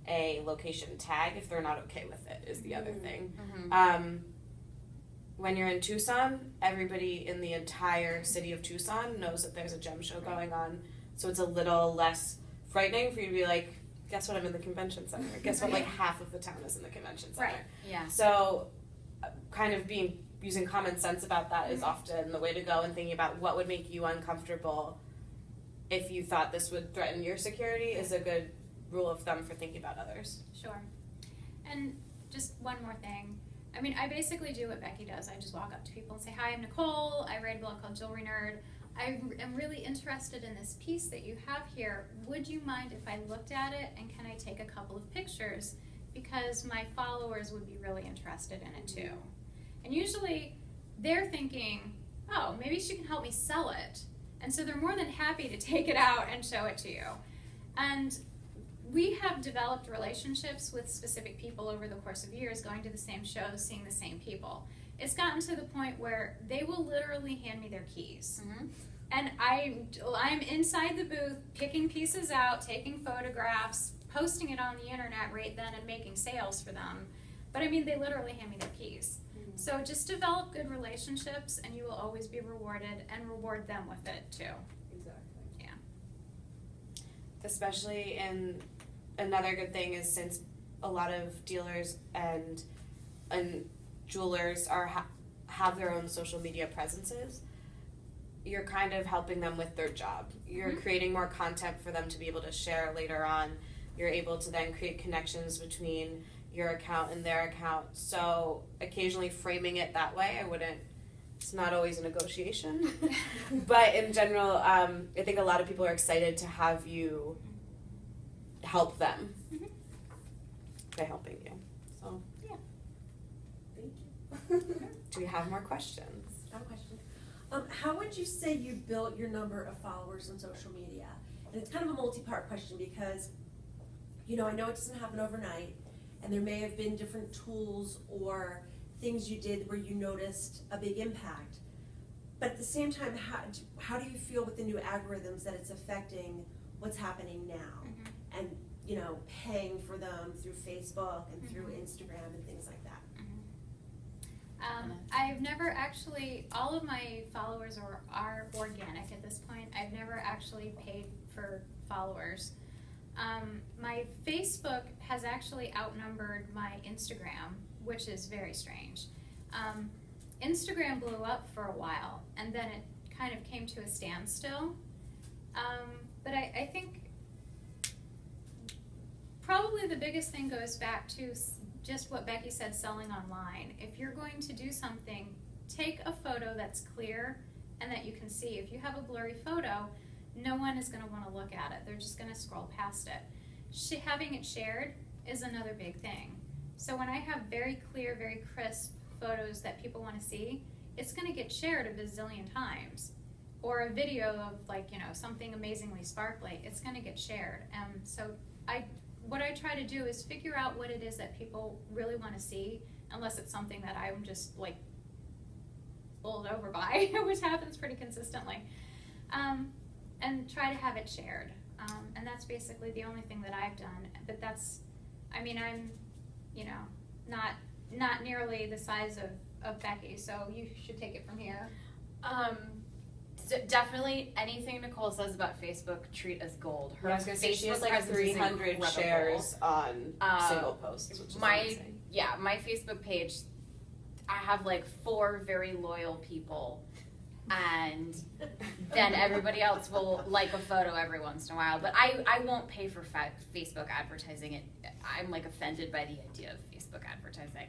a location tag if they're not okay with it, is the other thing. When you're in Tucson, everybody in the entire city of Tucson knows that there's a gem show going on, so it's a little less frightening for you to be like, guess what, I'm in the convention center. Guess what, like half of the town is in the convention center. Right. Yeah. So kind of using common sense about that is often the way to go, and thinking about what would make you uncomfortable if you thought this would threaten your security is a good rule of thumb for thinking about others. Sure. And just one more thing. I mean, I basically do what Becky does. I just walk up to people and say, hi, I'm Nicole. I write a blog called Jewelry Nerd. I am really interested in this piece that you have here. Would you mind if I looked at it, and can I take a couple of pictures? because my followers would be really interested in it too. And usually they're thinking, oh, maybe she can help me sell it. And so they're more than happy to take it out and show it to you. And we have developed relationships with specific people over the course of years, going to the same shows, seeing the same people. It's gotten to the point where they will literally hand me their keys. Mm-hmm. And I'm inside the booth picking pieces out, taking photographs, posting it on the internet right then and making sales for them. But I mean, they literally hand me their keys. Mm-hmm. So just develop good relationships and you will always be rewarded, and reward them with it too. Exactly. Yeah. Especially in, another good thing is, since a lot of dealers and jewelers have their own social media presences, you're kind of helping them with their job. You're mm-hmm. creating more content for them to be able to share later on. You're able to then create connections between your account and their account. So occasionally framing it that way, it's not always a negotiation. But in general, I think a lot of people are excited to have you help them mm-hmm. by helping you. So yeah. Thank you. Do we have more questions? I have a question. How would you say you built your number of followers on social media? And it's kind of a multi-part question because, I know it doesn't happen overnight, and there may have been different tools or things you did where you noticed a big impact. But at the same time, how do you feel with the new algorithms that it's affecting what's happening now? Mm-hmm. And, paying for them through Facebook and mm-hmm. through Instagram and things like that? I've never actually, all of my followers are organic at this point. I've never actually paid for followers. My Facebook has actually outnumbered my Instagram, which is very strange. Instagram blew up for a while, and then it kind of came to a standstill. But I think probably the biggest thing goes back to just what Becky said, selling online. If you're going to do something, take a photo that's clear and that you can see. If you have a blurry photo, no one is going to want to look at it. They're just going to scroll past it. Having it shared is another big thing. So when I have very clear, very crisp photos that people want to see, it's going to get shared a bazillion times. Or a video of something amazingly sparkly, it's going to get shared. So what I try to do is figure out what it is that people really want to see, unless it's something that I'm just bowled over by, which happens pretty consistently, and try to have it shared. And that's basically the only thing that I've done. But I'm not nearly the size of Becky, so you should take it from here. So definitely anything Nicole says about Facebook, treat as gold. Her I was gonna say she has Facebook presence is 300 incredible. shares on single posts, which is amazing. My Facebook page, I have 4 very loyal people, and then everybody else will like a photo every once in a while. But I won't pay for Facebook advertising. I'm offended by the idea of Facebook advertising.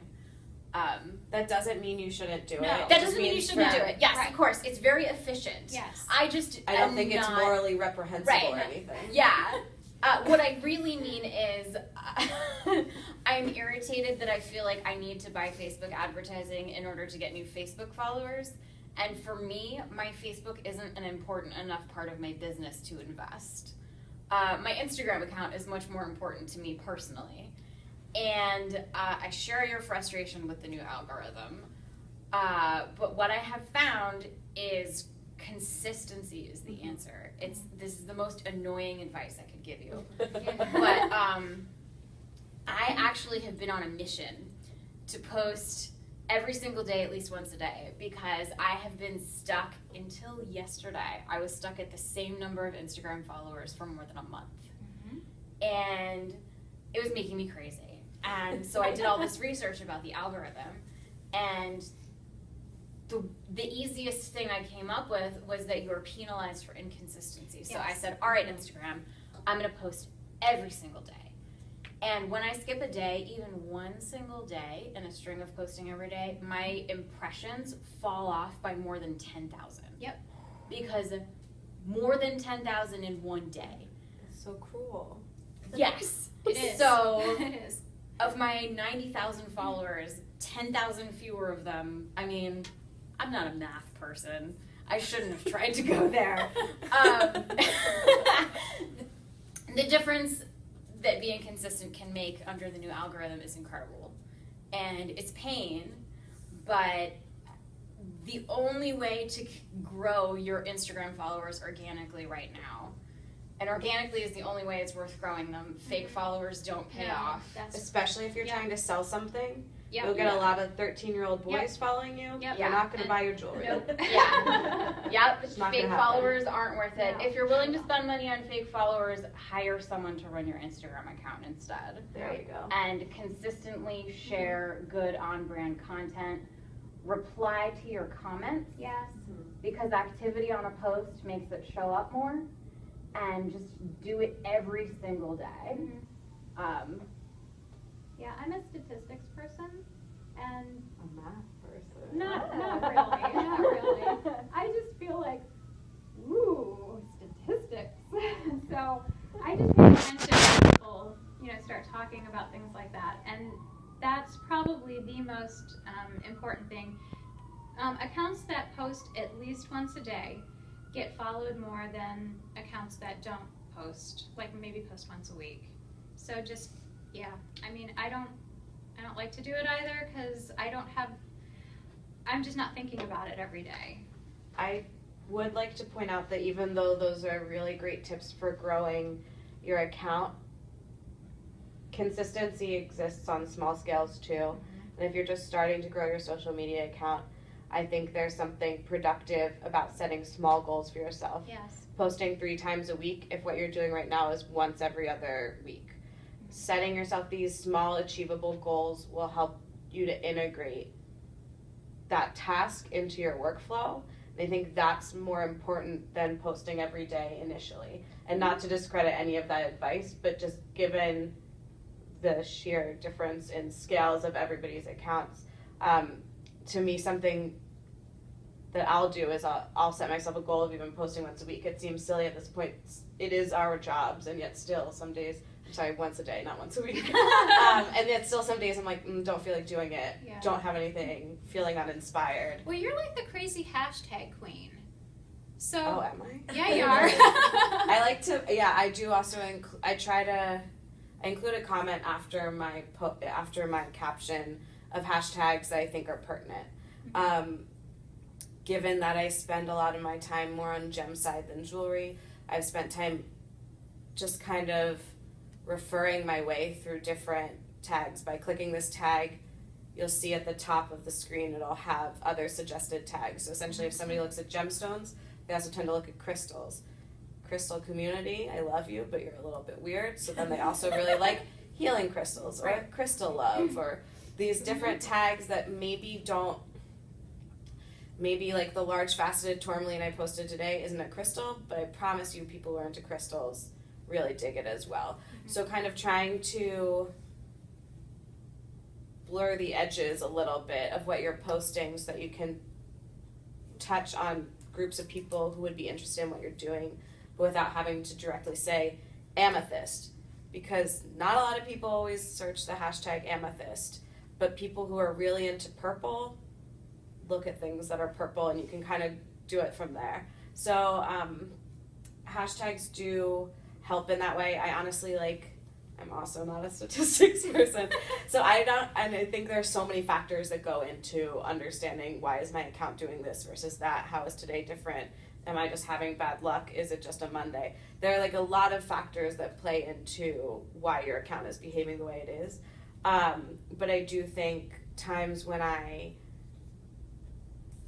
That doesn't mean you shouldn't do it. That doesn't mean you shouldn't do it. Yes, right. Of course. It's very efficient. Yes. I don't think it's morally reprehensible or anything. Yeah. What I really mean is I'm irritated that I feel like I need to buy Facebook advertising in order to get new Facebook followers. And for me, my Facebook isn't an important enough part of my business to invest. My Instagram account is much more important to me personally. And I share your frustration with the new algorithm. But what I have found is consistency is the answer. This is the most annoying advice I could give you. But I actually have been on a mission to post every single day, at least once a day, because I have been stuck until yesterday. I was stuck at the same number of Instagram followers for more than a month. Mm-hmm. And it was making me crazy. And so I did all this research about the algorithm, and the easiest thing I came up with was that you are penalized for inconsistency. So I said, all right, Instagram, I'm going to post every single day. And when I skip a day, even one single day in a string of posting every day, my impressions fall off by more than 10,000. Yep. Because more than 10,000 in one day. It's so cruel. Yes. It is. So it is. of my 90,000 followers, 10,000 fewer of them, I mean, I'm not a math person. I shouldn't have tried to go there. The difference that being consistent can make under the new algorithm is incredible. And it's pain, but the only way to grow your Instagram followers organically right now, and organically is the only way it's worth growing them. Fake followers don't pay off. Especially if you're trying to sell something. Yep. You'll get a lot of 13-year-old boys Yep. following you. Yep. They're not going to buy your jewelry. Nope. Yeah. Yep. It's not Fake gonna happen. followers aren't worth it. No. If you're willing to spend money on fake followers, hire someone to run your Instagram account instead. There you go. And consistently share good on-brand content. Reply to your comments, Yes. because activity on a post makes it show up more. And just do it every single day. Yeah, I'm a statistics person, and A math person. not really, not really. I just feel like, ooh, statistics. So I just pay attention when people, start talking about things like that, and that's probably the most important thing. Accounts that post at least once a day get followed more than accounts that don't post, like maybe post once a week. So just, yeah, I mean, I don't like to do it either, because I'm just not thinking about it every day. I would like to point out that even though those are really great tips for growing your account, consistency exists on small scales too. And if you're just starting to grow your social media account, I think there's something productive about setting small goals for yourself. Yes. Posting 3 times a week if what you're doing right now is once every other week. Setting yourself these small achievable goals will help you to integrate that task into your workflow. And I think that's more important than posting every day initially. And not to discredit any of that advice, but just given the sheer difference in scales of everybody's accounts, to me, something that I'll do is I'll set myself a goal of even posting once a week. It seems silly at this point. It is our jobs, and yet still some days, once a day, not once a week. And yet still some days I'm like, don't feel like doing it. Yeah. Don't have anything, feeling uninspired. Well, you're like the crazy hashtag queen. So. Oh, am I? Yeah, you are. I like to, I do also, I include a comment after my caption of hashtags that I think are pertinent. Given that I spend a lot of my time more on gem side than jewelry, I've spent time just kind of referring my way through different tags. By clicking this tag, you'll see at the top of the screen it'll have other suggested tags. So essentially if somebody looks at gemstones, they also tend to look at crystals. Crystal community, I love you, but you're a little bit weird. So then they also really like healing crystals or crystal love or these different tags that maybe like the large faceted tourmaline I posted today isn't a crystal, but I promise you people who are into crystals really dig it as well. So kind of trying to blur the edges a little bit of what you're posting so that you can touch on groups of people who would be interested in what you're doing, but without having to directly say amethyst, because not a lot of people always search the hashtag amethyst, but people who are really into purple look at things that are purple, and you can kind of do it from there. So hashtags do help in that way. I honestly I'm also not a statistics person, so and I think there's so many factors that go into understanding why is my account doing this versus that, how is today different, am I just having bad luck, is it just a Monday? There are a lot of factors that play into why your account is behaving the way it is, but I do think times when I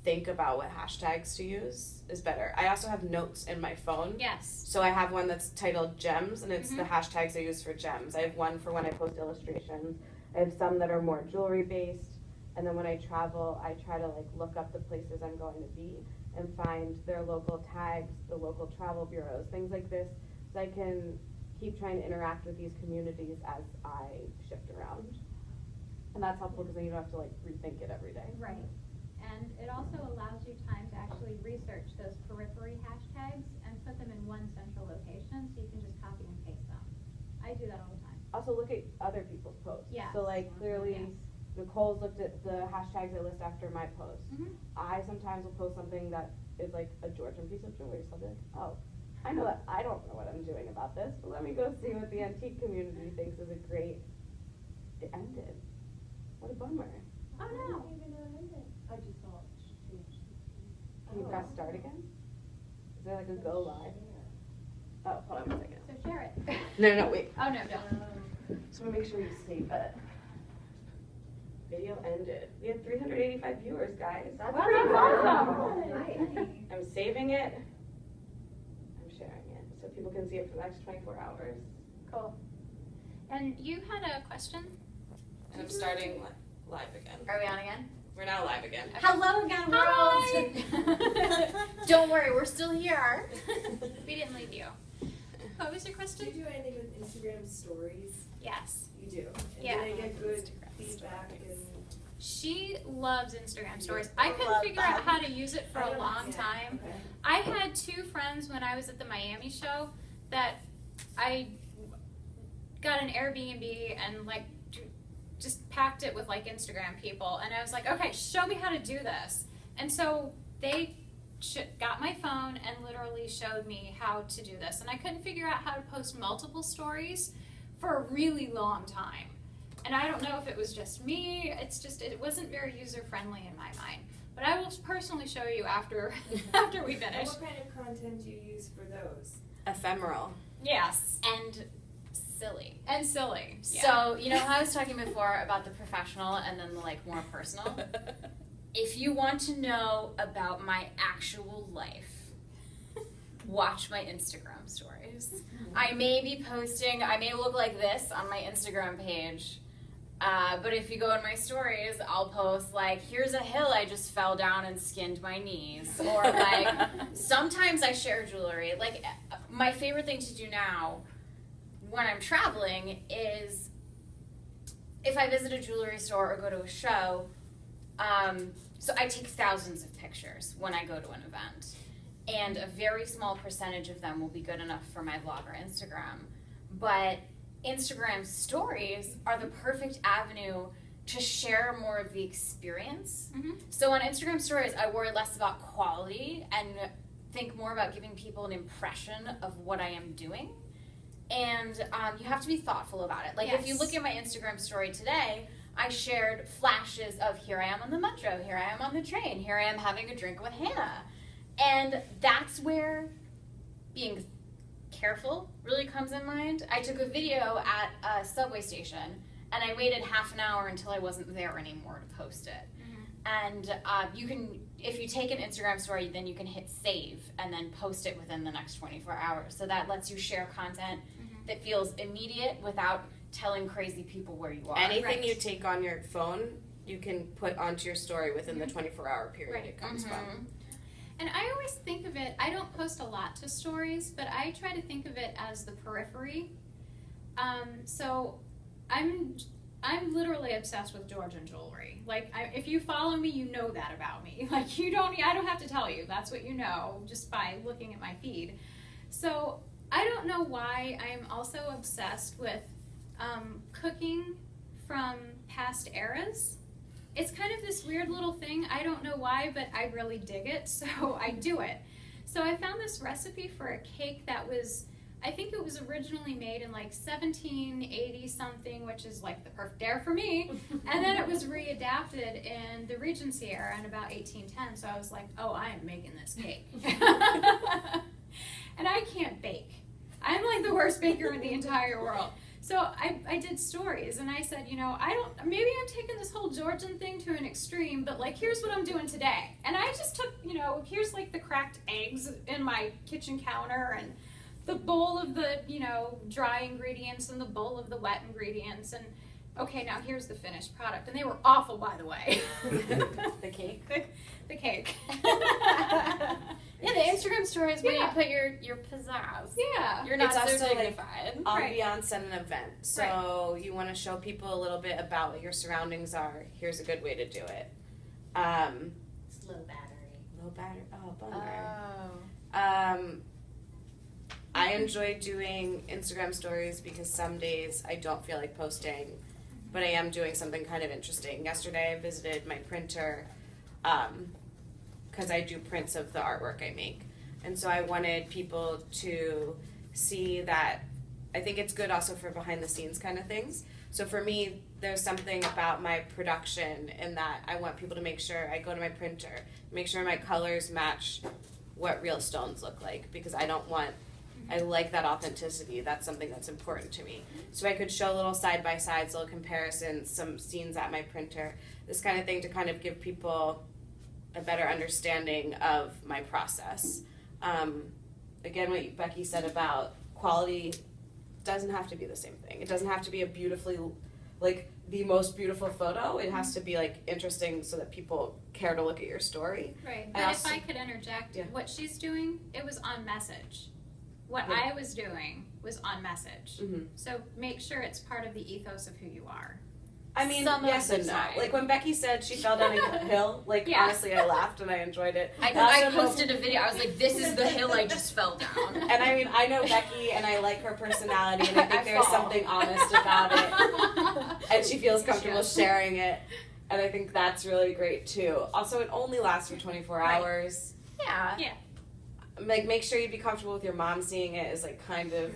think about what hashtags to use is better. I also have notes in my phone. Yes. So I have one that's titled gems, and it's the hashtags I use for gems. I have one for when I post illustrations. I have some that are more jewelry based, and then when I travel, I try to look up the places I'm going to be and find their local tags, the local travel bureaus, things like this, so I can keep trying to interact with these communities as I shift around. And that's helpful because then you don't have to rethink it every day. Right. And it also allows you time to actually research those periphery hashtags and put them in one central location, so you can just copy and paste them. I do that all the time. Also look at other people's posts. post. Yes. So like clearly, Yes. Nicole's looked at the hashtags I list after my post. Mhm. I sometimes will post something that is like a Georgian piece of jewelry, so I'll be like, oh, I know that I don't know what I'm doing about this, but let me go see what the antique community thinks is a great. It ended. What a bummer. Oh no. I just saw it changed. Can you press start again? Is there like a go live? Oh, hold on a second. So share it. No, wait. Oh no, don't. Just want to make sure you save it. Video ended. We had 385 viewers, guys. That's Wow, pretty that's awesome. awesome. I'm saving it. I'm sharing it so people can see it for the next 24 hours. Cool. And you had a question? And I'm starting live again. Are we on again? We're now live again. Hello again, world! Don't worry, we're still here. We didn't leave you. What was your Do question? you do anything with Instagram stories? Yes. You do. And Yeah. do they get good Instagram feedback and She loves Instagram stories. I I couldn't love figure that. out how to use it for I a don't long understand. time. Okay. I had two friends when I was at the Miami show that I got an Airbnb and like just packed it with like Instagram people, and I was like, okay, show me how to do this. And so they got my phone and literally showed me how to do this, and I couldn't figure out how to post multiple stories for a really long time. And I don't know if it was just me, it wasn't very user friendly in my mind. But I will personally show you after after we And finish. what kind of content do you use for those? Ephemeral. Yes. And silly. And silly. Yeah. So, you know how I was talking before about the professional and then the like more personal? If you want to know about my actual life, watch my Instagram stories. I may be posting, I may look like this on my Instagram page, but if you go in my stories, I'll post like, here's a hill I just fell down and skinned my knees. Or like, sometimes I share jewelry. Like, my favorite thing to do now when I'm traveling is if I visit a jewelry store or go to a show, so I take thousands of pictures when I go to an event. And a very small percentage of them will be good enough for my vlog or Instagram. But Instagram stories are the perfect avenue to share more of the experience. Mm-hmm. So on Instagram stories, I worry less about quality and think more about giving people an impression of what I am doing. And you have to be thoughtful about it. Like if you Yes. look at my Instagram story today, I shared flashes of here I am on the metro, here I am on the train, here I am having a drink with Hannah. And that's where being careful really comes in mind. I took a video at a subway station and I waited half an hour until I wasn't there anymore to post it. And you can, if you take an Instagram story, then you can hit save and then post it within the next 24 hours. So that lets you share content that feels immediate without telling crazy people where you are. Anything Right. you take on your phone, you can put onto your story within the 24-hour period Right. it comes from. And I always think of it, I don't post a lot to stories, but I try to think of it as the periphery. So I'm literally obsessed with Georgian jewelry. Like, if you follow me, you know that about me. Like, I don't have to tell you. That's what you know just by looking at my feed. So I don't know why I'm also obsessed with cooking from past eras. It's kind of this weird little thing. I don't know why, but I really dig it, so I do it. So I found this recipe for a cake that was, I think it was originally made in like 1780 something, which is like the perfect era for me. And then it was readapted in the Regency era in about 1810. So I was like, oh, I am making this cake. And I can't bake. I'm like the worst baker in the entire world. So I did stories and I said, maybe I'm taking this whole Georgian thing to an extreme, but like, here's what I'm doing today. And I just took, here's like the cracked eggs in my kitchen counter and the bowl of the, dry ingredients and the bowl of the wet ingredients. And okay, now here's the finished product. And they were awful, by the way. The cake? The cake. Yeah, the Instagram stories where you Yeah. put your pizzazz. Yeah. You're not It's so also, like, dignified. Right. Ambiance at an event. So you want to show people a little bit about what your surroundings are. Here's a good way to do it. It's low battery. Low battery. Oh, bummer. Oh. I enjoy doing Instagram stories because some days I don't feel like posting but I am doing something kind of interesting. Yesterday I visited my printer, because I do prints of the artwork I make. And so I wanted people to see that I think it's good also for behind the scenes kind of things. So for me, there's something about my production in that I want people to make sure I go to my printer, make sure my colors match what real stones look like, because I like that authenticity. That's something that's important to me. So I could show little side-by-sides, little comparisons, some scenes at my printer, this kind of thing to kind of give people a better understanding of my process. Again, what Becky said about quality doesn't have to be the same thing. It doesn't have to be a beautifully, like, the most beautiful photo. It has to be, like, interesting so that people care to look at your story. Right, but if I could interject, what she's doing, it was on message. What I was doing was on message. Mm-hmm. So make sure it's part of the ethos of who you are. I mean, Some yes of and the no. time. Like when Becky said she fell down a hill, like Yeah. honestly I laughed and I enjoyed it. I posted a video. I was like, "This is the hill I just fell down." And I mean, I know Becky and I like her personality and I think there's fall. something honest about it. And she feels comfortable sharing it. And I think that's really great too. Also, it only lasts for 24 hours. Yeah. Yeah. Like, make sure you be comfortable with your mom seeing it is like kind of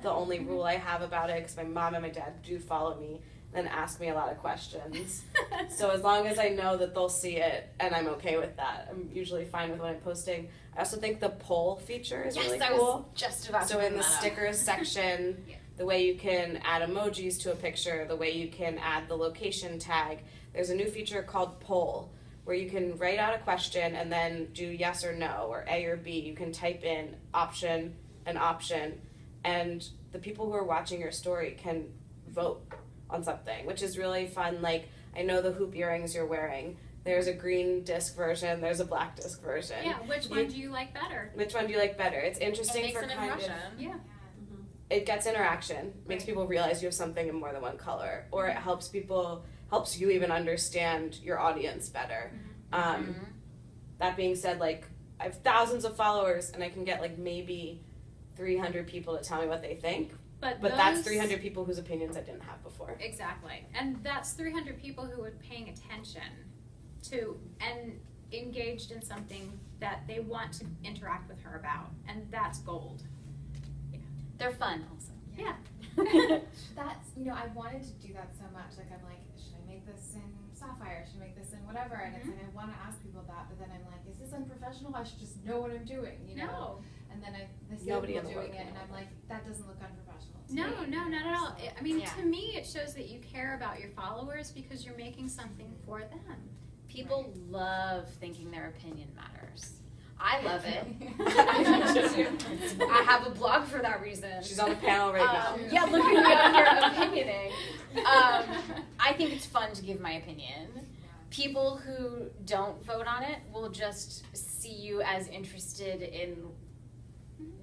the only rule I have about it, because my mom and my dad do follow me and ask me a lot of questions. So as long as I know that they'll see it and I'm okay with that, I'm usually fine with what I'm posting. I also think the poll feature is really I cool. was just about to So bring in the that up. stickers section, the way you can add emojis to a picture, the way you can add the location tag, there's a new feature called poll, where you can write out a question and then do yes or no, or A or B. You can type in option, and the people who are watching your story can vote on something, which is really fun. Like, I know the hoop earrings you're wearing. There's a green disc version, there's a black disc version. Yeah, which one do you like better? Which one do you like better? It's interesting It makes for an kind impression. of, Yeah. it gets interaction, makes people realize you have something in more than one color, or it helps you even understand your audience better. That being said, like, I have thousands of followers and I can get like maybe 300 people to tell me what they think, but that's 300 people whose opinions I didn't have before. Exactly. And that's 300 people who are paying attention to and engaged in something that they want to interact with her about. And that's gold. They're fun also. Yeah. That's, I wanted to do that so much. Like, I'm like, should I make this in Sapphire? Should I make this in whatever? And it's like, I want to ask people that, but then I'm like, is this unprofessional? I should just know what I'm doing, No. And then I see Nobody people in the doing world it, and can I'm like, that doesn't look unprofessional to No, me. not at all. I mean, Yeah. to me, it shows that you care about your followers because you're making something for them. People love thinking their opinion matters. I love it. I have a blog for that reason. She's on the panel right now. Yeah, look at me up here opinioning. I think it's fun to give my opinion. People who don't vote on it will just see you as interested in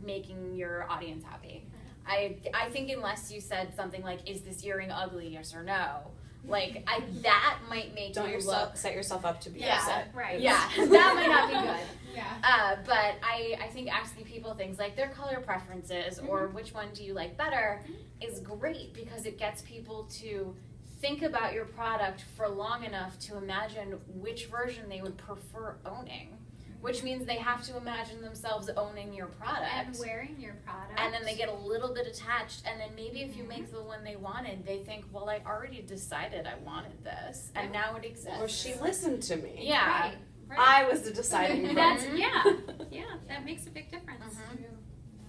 making your audience happy. I think unless you said something like, is this earring ugly, yes or no, like, that might make Don't you set yourself up to be Yeah. upset. Right. Yeah, that might not be good. Yeah. But I think asking people things like their color preferences or which one do you like better is great, because it gets people to think about your product for long enough to imagine which version they would prefer owning, which means they have to imagine themselves owning your product. And wearing your product. And then they get a little bit attached, and then maybe if you make the one they wanted, they think, well, I already decided I wanted this, and now it exists. Or she listened to me. Yeah. Right. I was the deciding That's, vote. yeah, that makes a big difference. True. Yeah.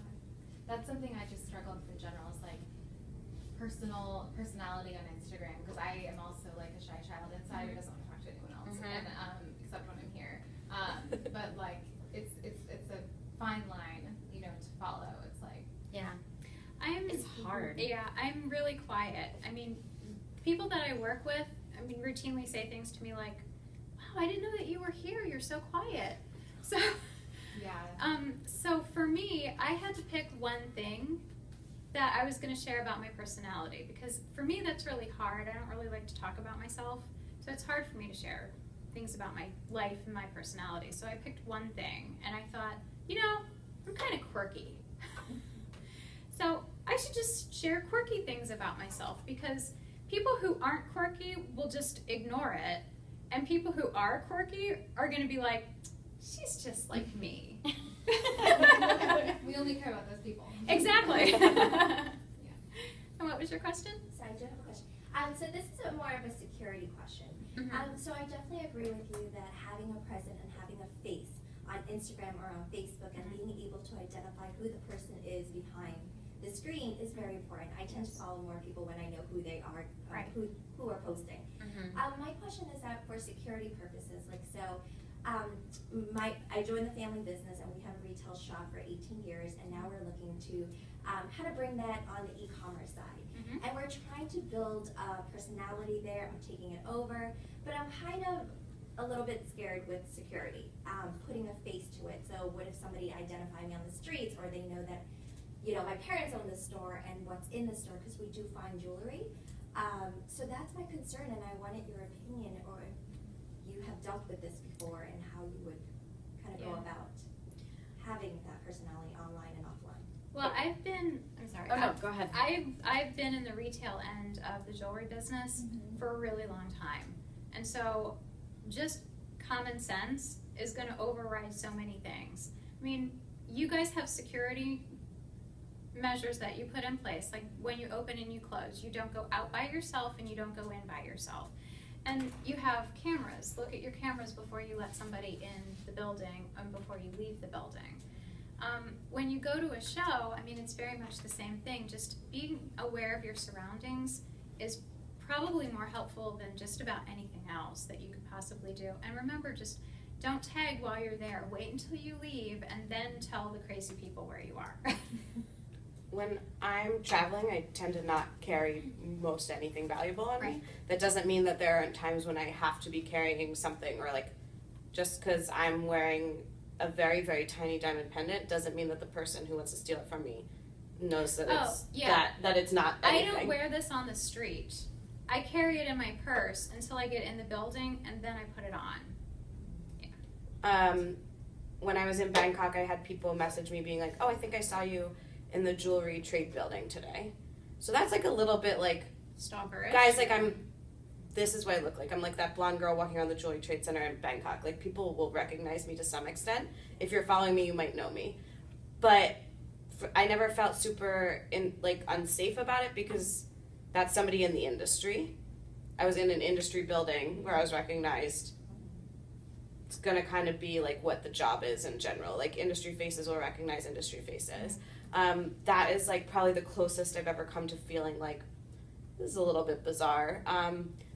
That's something I just struggle with in general, is like personality on Instagram, because I am also like a shy child inside who doesn't want to talk to anyone else, and except when I'm here. But like it's a fine line, to follow. It's like It's hard. Yeah, I'm really quiet. I mean, people that I work with, routinely say things to me like, "Wow, I didn't know that you were here. You're so quiet." So, so for me, I had to pick one thing that I was going to share about my personality, because for me that's really hard. I don't really like to talk about myself, so it's hard for me to share things about my life and my personality. So I picked one thing, and I thought, I'm kind of quirky. So I should just share quirky things about myself, because people who aren't quirky will just ignore it, and people who are quirky are going to be like, she's just like me. We only care about those people. Exactly. Yeah. And what was your question? So I do have a question. So this is more of a security question. So I definitely agree with you that having a presence and having a face on Instagram or on Facebook and being able to identify who the person is behind the screen is very important. I tend to follow more people when I know who they are, Right. who are posting. My question is that for security purposes, like so, I joined the family business and we have a retail shop for 18 years, and now we're looking to how to bring that on the e-commerce side. And we're trying to build a personality there. I'm taking it over, but I'm kind of a little bit scared with security, putting a face to it. So what if somebody identify me on the streets, or they know that, you know, my parents own the store and what's in the store, because we do fine jewelry. So that's my concern, and I wanted your opinion, or if you have dealt with this before, and how you would kind of go about having that personality online and offline. Well, I'm sorry. Oh, no, go ahead. I've been in the retail end of the jewelry business for a really long time. And so just common sense is going to override so many things. I mean, you guys have security measures that you put in place, like when you open and you close. You don't go out by yourself and you don't go in by yourself. And you have cameras. Look at your cameras before you let somebody in the building and before you leave the building. When you go to a show, I mean, it's very much the same thing. Just being aware of your surroundings is probably more helpful than just about anything else that you could possibly do. And remember, just don't tag while you're there. Wait until you leave and then tell the crazy people where you are. When I'm traveling, I tend to not carry most anything valuable on me. That doesn't mean that there aren't times when I have to be carrying something, or like, just because I'm wearing a very, very tiny diamond pendant doesn't mean that the person who wants to steal it from me knows that that it's not anything. I don't wear this on the street. I carry it in my purse until I get in the building, and then I put it on. When I was in Bangkok, I had people message me being like, oh, I think I saw you in the jewelry trade building today. So that's like a little bit like, stalkerish. Guys, like this is what I look like. I'm like that blonde girl walking around the Jewelry Trade Center in Bangkok. Like, people will recognize me to some extent. If you're following me, you might know me. But I never felt super unsafe about it, because that's somebody in the industry. I was in an industry building where I was recognized. It's gonna kind of be like what the job is in general. Like, industry faces will recognize industry faces. That is like probably the closest I've ever come to feeling like this is a little bit bizarre.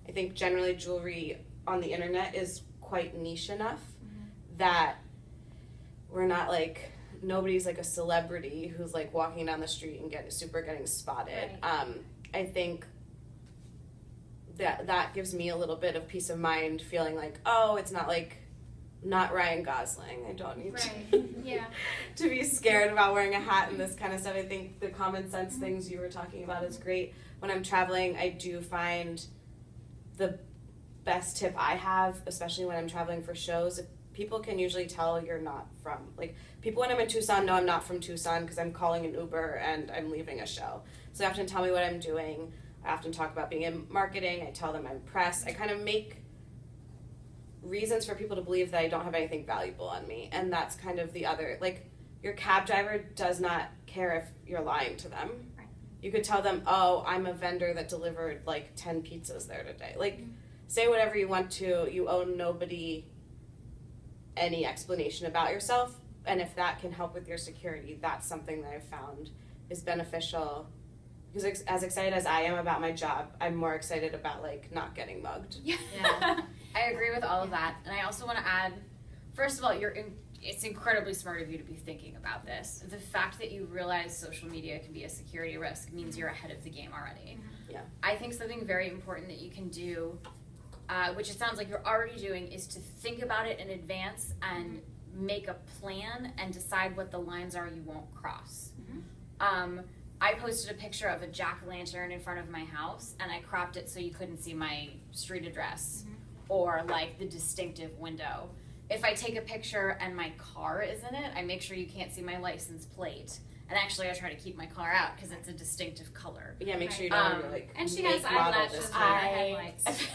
I think generally jewelry on the internet is quite niche enough that we're not like, nobody's like a celebrity who's like walking down the street and getting spotted. I think that gives me a little bit of peace of mind, feeling like, oh, it's not like, not Ryan Gosling. I don't need to be scared about wearing a hat and this kind of stuff. I think the common sense things you were talking about is great. When I'm traveling, I do find the best tip I have, especially when I'm traveling for shows, if people can usually tell you're not from, like, people when I'm in Tucson know I'm not from Tucson because I'm calling an Uber and I'm leaving a show. So they often tell me what I'm doing. I often talk about being in marketing. I tell them I'm press. I kind of make reasons for people to believe that I don't have anything valuable on me. And that's kind of the other, like, your cab driver does not care if you're lying to them. You could tell them, oh, I'm a vendor that delivered like 10 pizzas there today. Like, say whatever you want to. You owe nobody any explanation about yourself. And if that can help with your security, that's something that I've found is beneficial. Because as excited as I am about my job, I'm more excited about like not getting mugged. Yeah, I agree with all of that. And I also want to add, first of all, it's incredibly smart of you to be thinking about this. The fact that you realize social media can be a security risk means you're ahead of the game already. Yeah. I think something very important that you can do, which it sounds like you're already doing, is to think about it in advance and make a plan and decide what the lines are you won't cross. I posted a picture of a jack-o'-lantern in front of my house, and I cropped it so you couldn't see my street address or like the distinctive window. If I take a picture and my car is in it, I make sure you can't see my license plate And actually, I try to keep my car out because it's a distinctive color. Yeah, make sure you don't like and she make has model eyelashes this with way.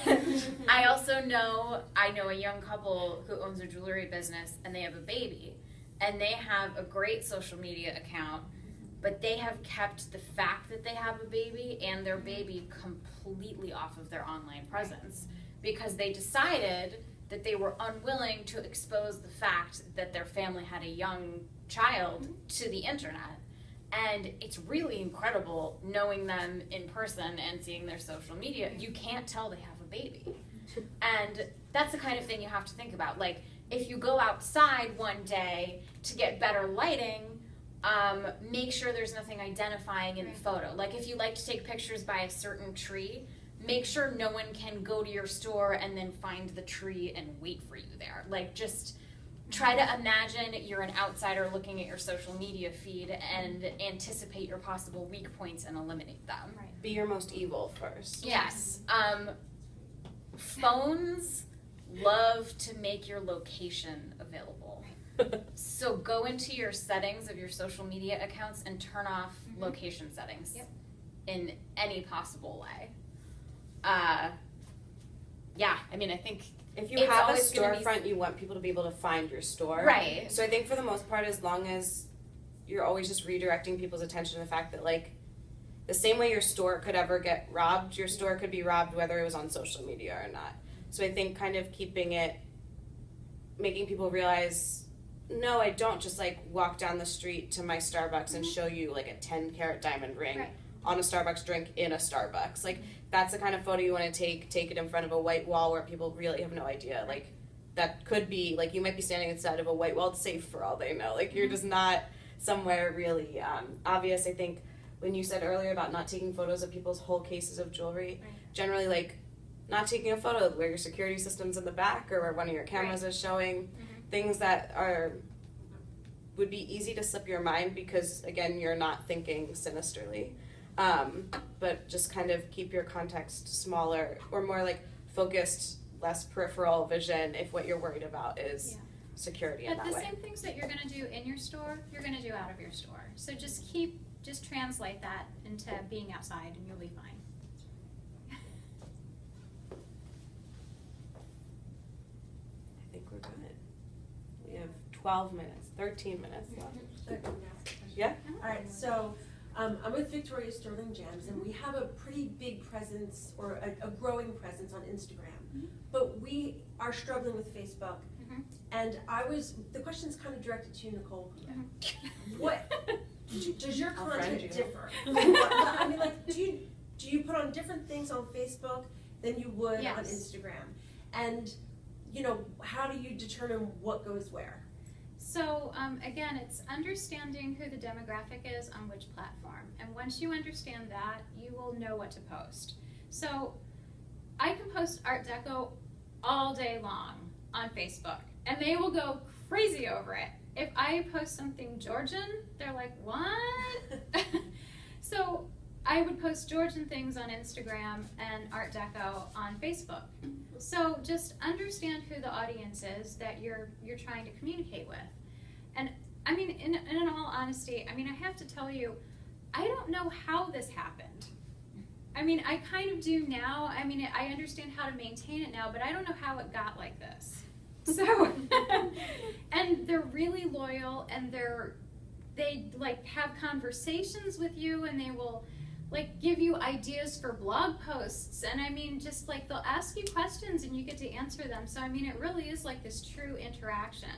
her headlights. I also know a young couple who owns a jewelry business and they have a baby, and they have a great social media account, but they have kept the fact that they have a baby and their baby completely off of their online presence because they decided that they were unwilling to expose the fact that their family had a young child to the internet. And it's really incredible knowing them in person and seeing their social media. You can't tell they have a baby. And that's the kind of thing you have to think about. Like, if you go outside one day to get better lighting, make sure there's nothing identifying in the photo. Like, if you like to take pictures by a certain tree, make sure no one can go to your store and then find the tree and wait for you there. Like, just try to imagine you're an outsider looking at your social media feed and anticipate your possible weak points and eliminate them. Right. Be your most evil first. Yes. Phones love to make your location available. So go into your settings of your social media accounts and turn off location settings in any possible way. Yeah, I mean, I think If you it's have a always gonna storefront, you want people to be able to find your store. Right. So I think for the most part, as long as you're always just redirecting people's attention to the fact that, like, the same way your store could ever get robbed, your store could be robbed whether it was on social media or not. So I think kind of keeping it, making people realize, no, I don't just like walk down the street to my Starbucks and show you like a 10-carat diamond ring on a Starbucks drink in a Starbucks. Like, that's the kind of photo you want to take it in front of a white wall where people really have no idea. Like, that could be, like, you might be standing inside of a white walled safe for all they know. Like, you're just not somewhere really obvious. I think when you said earlier about not taking photos of people's whole cases of jewelry, generally, like, not taking a photo where your security system's in the back or where one of your cameras is showing, things that would be easy to slip your mind because, again, you're not thinking sinisterly. But just kind of keep your context smaller or more like focused, less peripheral vision if what you're worried about is security in But that the way. same things that you're gonna do in your store, you're gonna do out of your store. So just translate that into being outside and you'll be fine. I think we're good. We have 12 minutes, 13 minutes left. Yeah? All right, so I'm with Victoria Sterling Gems, and we have a pretty big presence, or a growing presence on Instagram. But we are struggling with Facebook. And the question's kind of directed to you, Nicole. What does your content differ? I mean, like, do you put on different things on Facebook than you would on Instagram? And, you know, how do you determine what goes where? So again, it's understanding who the demographic is on which platform. And once you understand that, you will know what to post. So I can post Art Deco all day long on Facebook, and they will go crazy over it. If I post something Georgian, they're like, what? So I would post Georgian things on Instagram and Art Deco on Facebook. So just understand who the audience is that you're trying to communicate with. And I mean, in all honesty, I mean, I have to tell you, I don't know how this happened. I mean, I kind of do now. I mean, I understand how to maintain it now, but I don't know how it got like this. So, and they're really loyal, and they like have conversations with you, and they will like give you ideas for blog posts, and I mean, just like they'll ask you questions and you get to answer them. So I mean, it really is like this true interaction.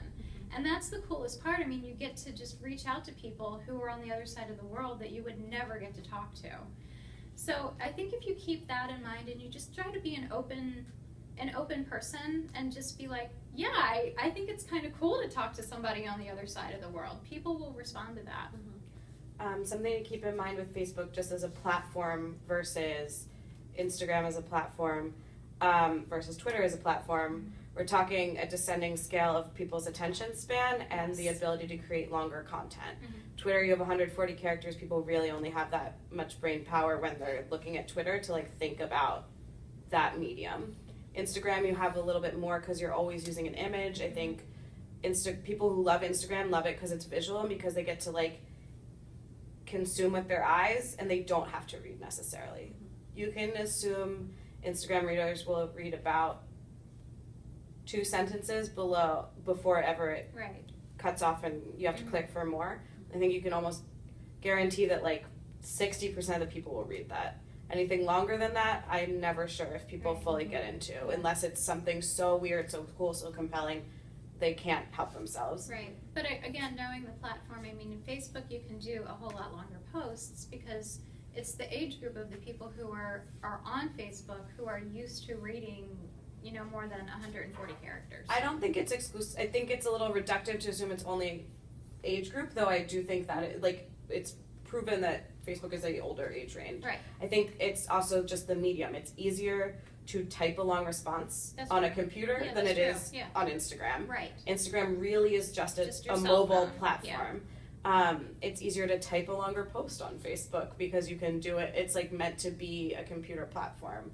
And that's the coolest part. I mean, you get to just reach out to people who are on the other side of the world that you would never get to talk to. So I think if you keep that in mind and you just try to be an open person and just be like, yeah, I think it's kind of cool to talk to somebody on the other side of the world. People will respond to that. Something to keep in mind with Facebook just as a platform versus Instagram as a platform versus Twitter as a platform. We're talking a descending scale of people's attention span and the ability to create longer content. Twitter, you have 140 characters. People really only have that much brain power when they're looking at Twitter to like think about that medium. Instagram, you have a little bit more because you're always using an image. I think people who love Instagram love it because it's visual and because they get to like consume with their eyes and they don't have to read necessarily. You can assume Instagram readers will read about 2 sentences before ever it Right. cuts off and you have to click for more. I think you can almost guarantee that like 60% of the people will read that. Anything longer than that, I'm never sure if people fully get into, unless it's something so weird, so cool, so compelling, they can't help themselves. Right, but again, knowing the platform, I mean, in Facebook you can do a whole lot longer posts because it's the age group of the people who are on Facebook who are used to reading, you know, more than 140 characters. I don't think it's exclusive. I think it's a little reductive to assume it's only age group, though I do think that it's proven that Facebook is the older age range. Right. I think it's also just the medium. It's easier to type a long response on a computer than it is on Instagram. Right. Instagram really is just a mobile platform. It's easier to type a longer post on Facebook because you can do it. It's like meant to be a computer platform.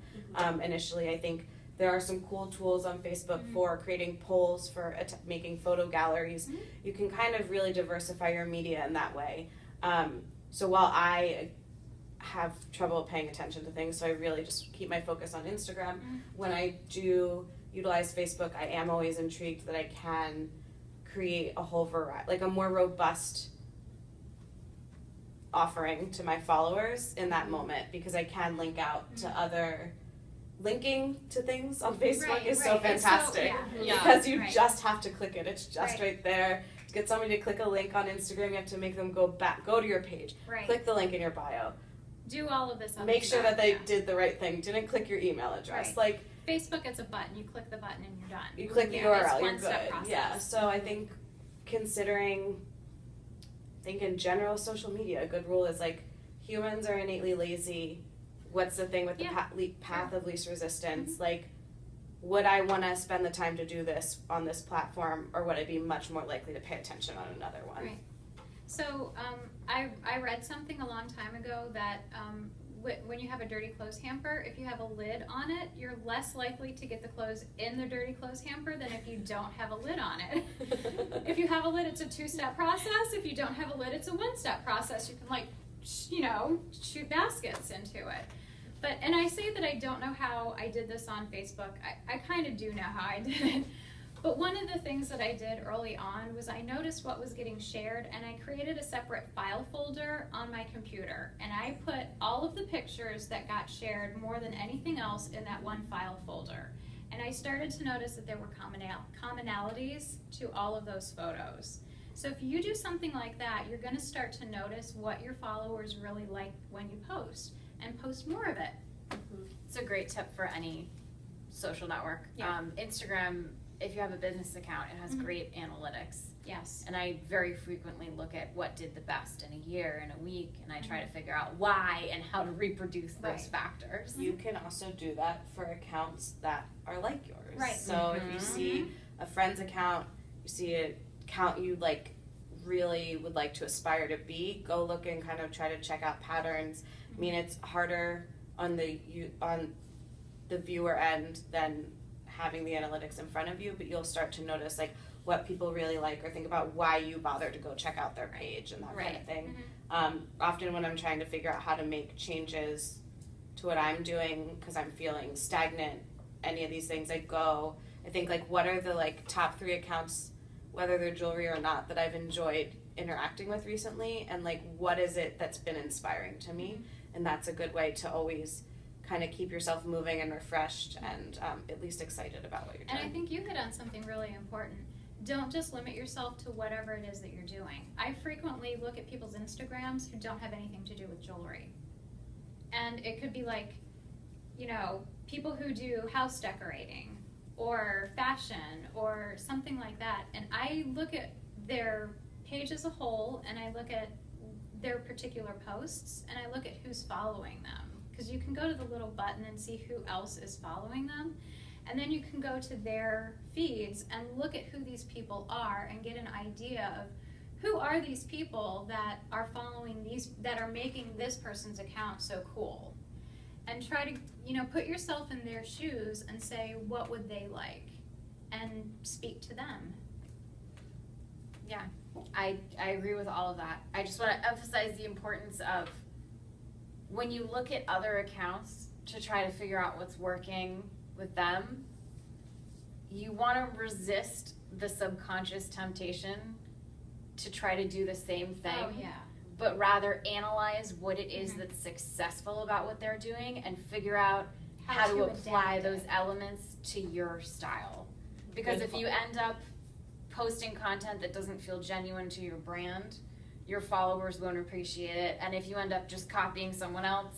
Initially, I think there are some cool tools on Facebook for creating polls, for making photo galleries. You can kind of really diversify your media in that way. So while I have trouble paying attention to things, so I really just keep my focus on Instagram. When I do utilize Facebook, I am always intrigued that I can create a whole variety, like a more robust offering to my followers in that moment, because I can link out to other. Linking to things on Facebook is so fantastic because you just have to click it. It's just right there. To get somebody to click a link on Instagram, you have to make them go to your page, click the link in your bio. Do all of this. Make sure that they did the right thing. Didn't click your email address. Like Facebook, it's a button. You click the button and you're done. You click the URL, you're good. Yeah. So I think considering, in general, social media, a good rule is like humans are innately lazy. What's the thing with the path of least resistance? Like, would I want to spend the time to do this on this platform, or would I be much more likely to pay attention on another one? Right. So I read something a long time ago that when you have a dirty clothes hamper, if you have a lid on it, you're less likely to get the clothes in the dirty clothes hamper than if you don't have a lid on it. If you have a lid, it's a 2-step process. If you don't have a lid, it's a 1-step process. You can shoot baskets into it. And I say that I don't know how I did this on Facebook. I kind of do know how I did it. But one of the things that I did early on was I noticed what was getting shared, and I created a separate file folder on my computer. And I put all of the pictures that got shared more than anything else in that one file folder. And I started to notice that there were commonalities to all of those photos. So if you do something like that, you're going to start to notice what your followers really like when you post. And post more of it. It's a great tip for any social network. Instagram, if you have a business account, it has great analytics. Yes. And I very frequently look at what did the best in a year, in a week, and I try to figure out why and how to reproduce those factors. You can also do that for accounts that are like yours. Right. So if you see a friend's account, you see an account you really would like to aspire to be, go look and kind of try to check out patterns. I mean, it's harder on the viewer end than having the analytics in front of you, but you'll start to notice what people really like, or think about why you bother to go check out their page and that kind of thing. Often when I'm trying to figure out how to make changes to what I'm doing because I'm feeling stagnant, any of these things, I think what are the top 3 accounts, whether they're jewelry or not, that I've enjoyed interacting with recently, and what is it that's been inspiring to me. And that's a good way to always kind of keep yourself moving and refreshed and at least excited about what you're doing. And I think you hit on something really important. Don't just limit yourself to whatever it is that you're doing. I frequently look at people's Instagrams who don't have anything to do with jewelry. And it could be people who do house decorating or fashion or something like that. And I look at their page as a whole, and I look at their particular posts, and I look at who's following them, because you can go to the little button and see who else is following them, and then you can go to their feeds and look at who these people are and get an idea of who are these people that are following that are making this person's account so cool, and try to put yourself in their shoes and say, what would they like, and speak to them. Yeah, I agree with all of that. I just want to emphasize the importance of when you look at other accounts to try to figure out what's working with them, you want to resist the subconscious temptation to try to do the same thing. Oh, yeah. But rather analyze what it is that's successful about what they're doing and figure out how to apply those elements to your style. Because if you end up posting content that doesn't feel genuine to your brand, your followers won't appreciate it. And if you end up just copying someone else,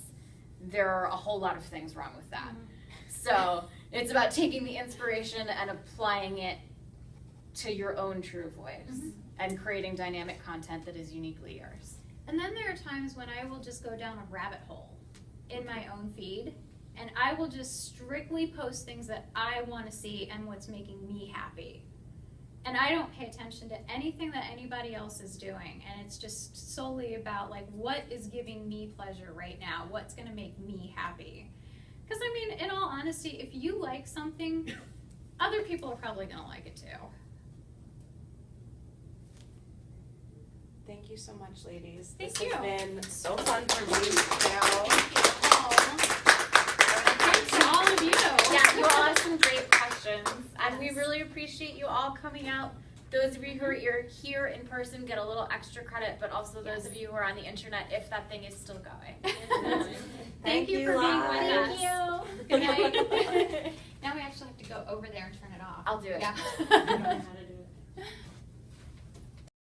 there are a whole lot of things wrong with that. So it's about taking the inspiration and applying it to your own true voice and creating dynamic content that is uniquely yours. And then there are times when I will just go down a rabbit hole in my own feed, and I will just strictly post things that I want to see and what's making me happy. And I don't pay attention to anything that anybody else is doing, and it's just solely about like what is giving me pleasure right now, what's going to make me happy. Because I mean, in all honesty, if you like something, other people are probably going to like it too. Thank you so much, ladies. Thank this you. has been so fun for me. Thanks to all of you. Yeah, you all have some great questions, and we really appreciate you all coming out. Those of you who are here in person get a little extra credit, but also those of you who are on the internet, if that thing is still going. Thank you for being with us. Thank you. Good night. Now we actually have to go over there and turn it off. I'll do it. Yeah.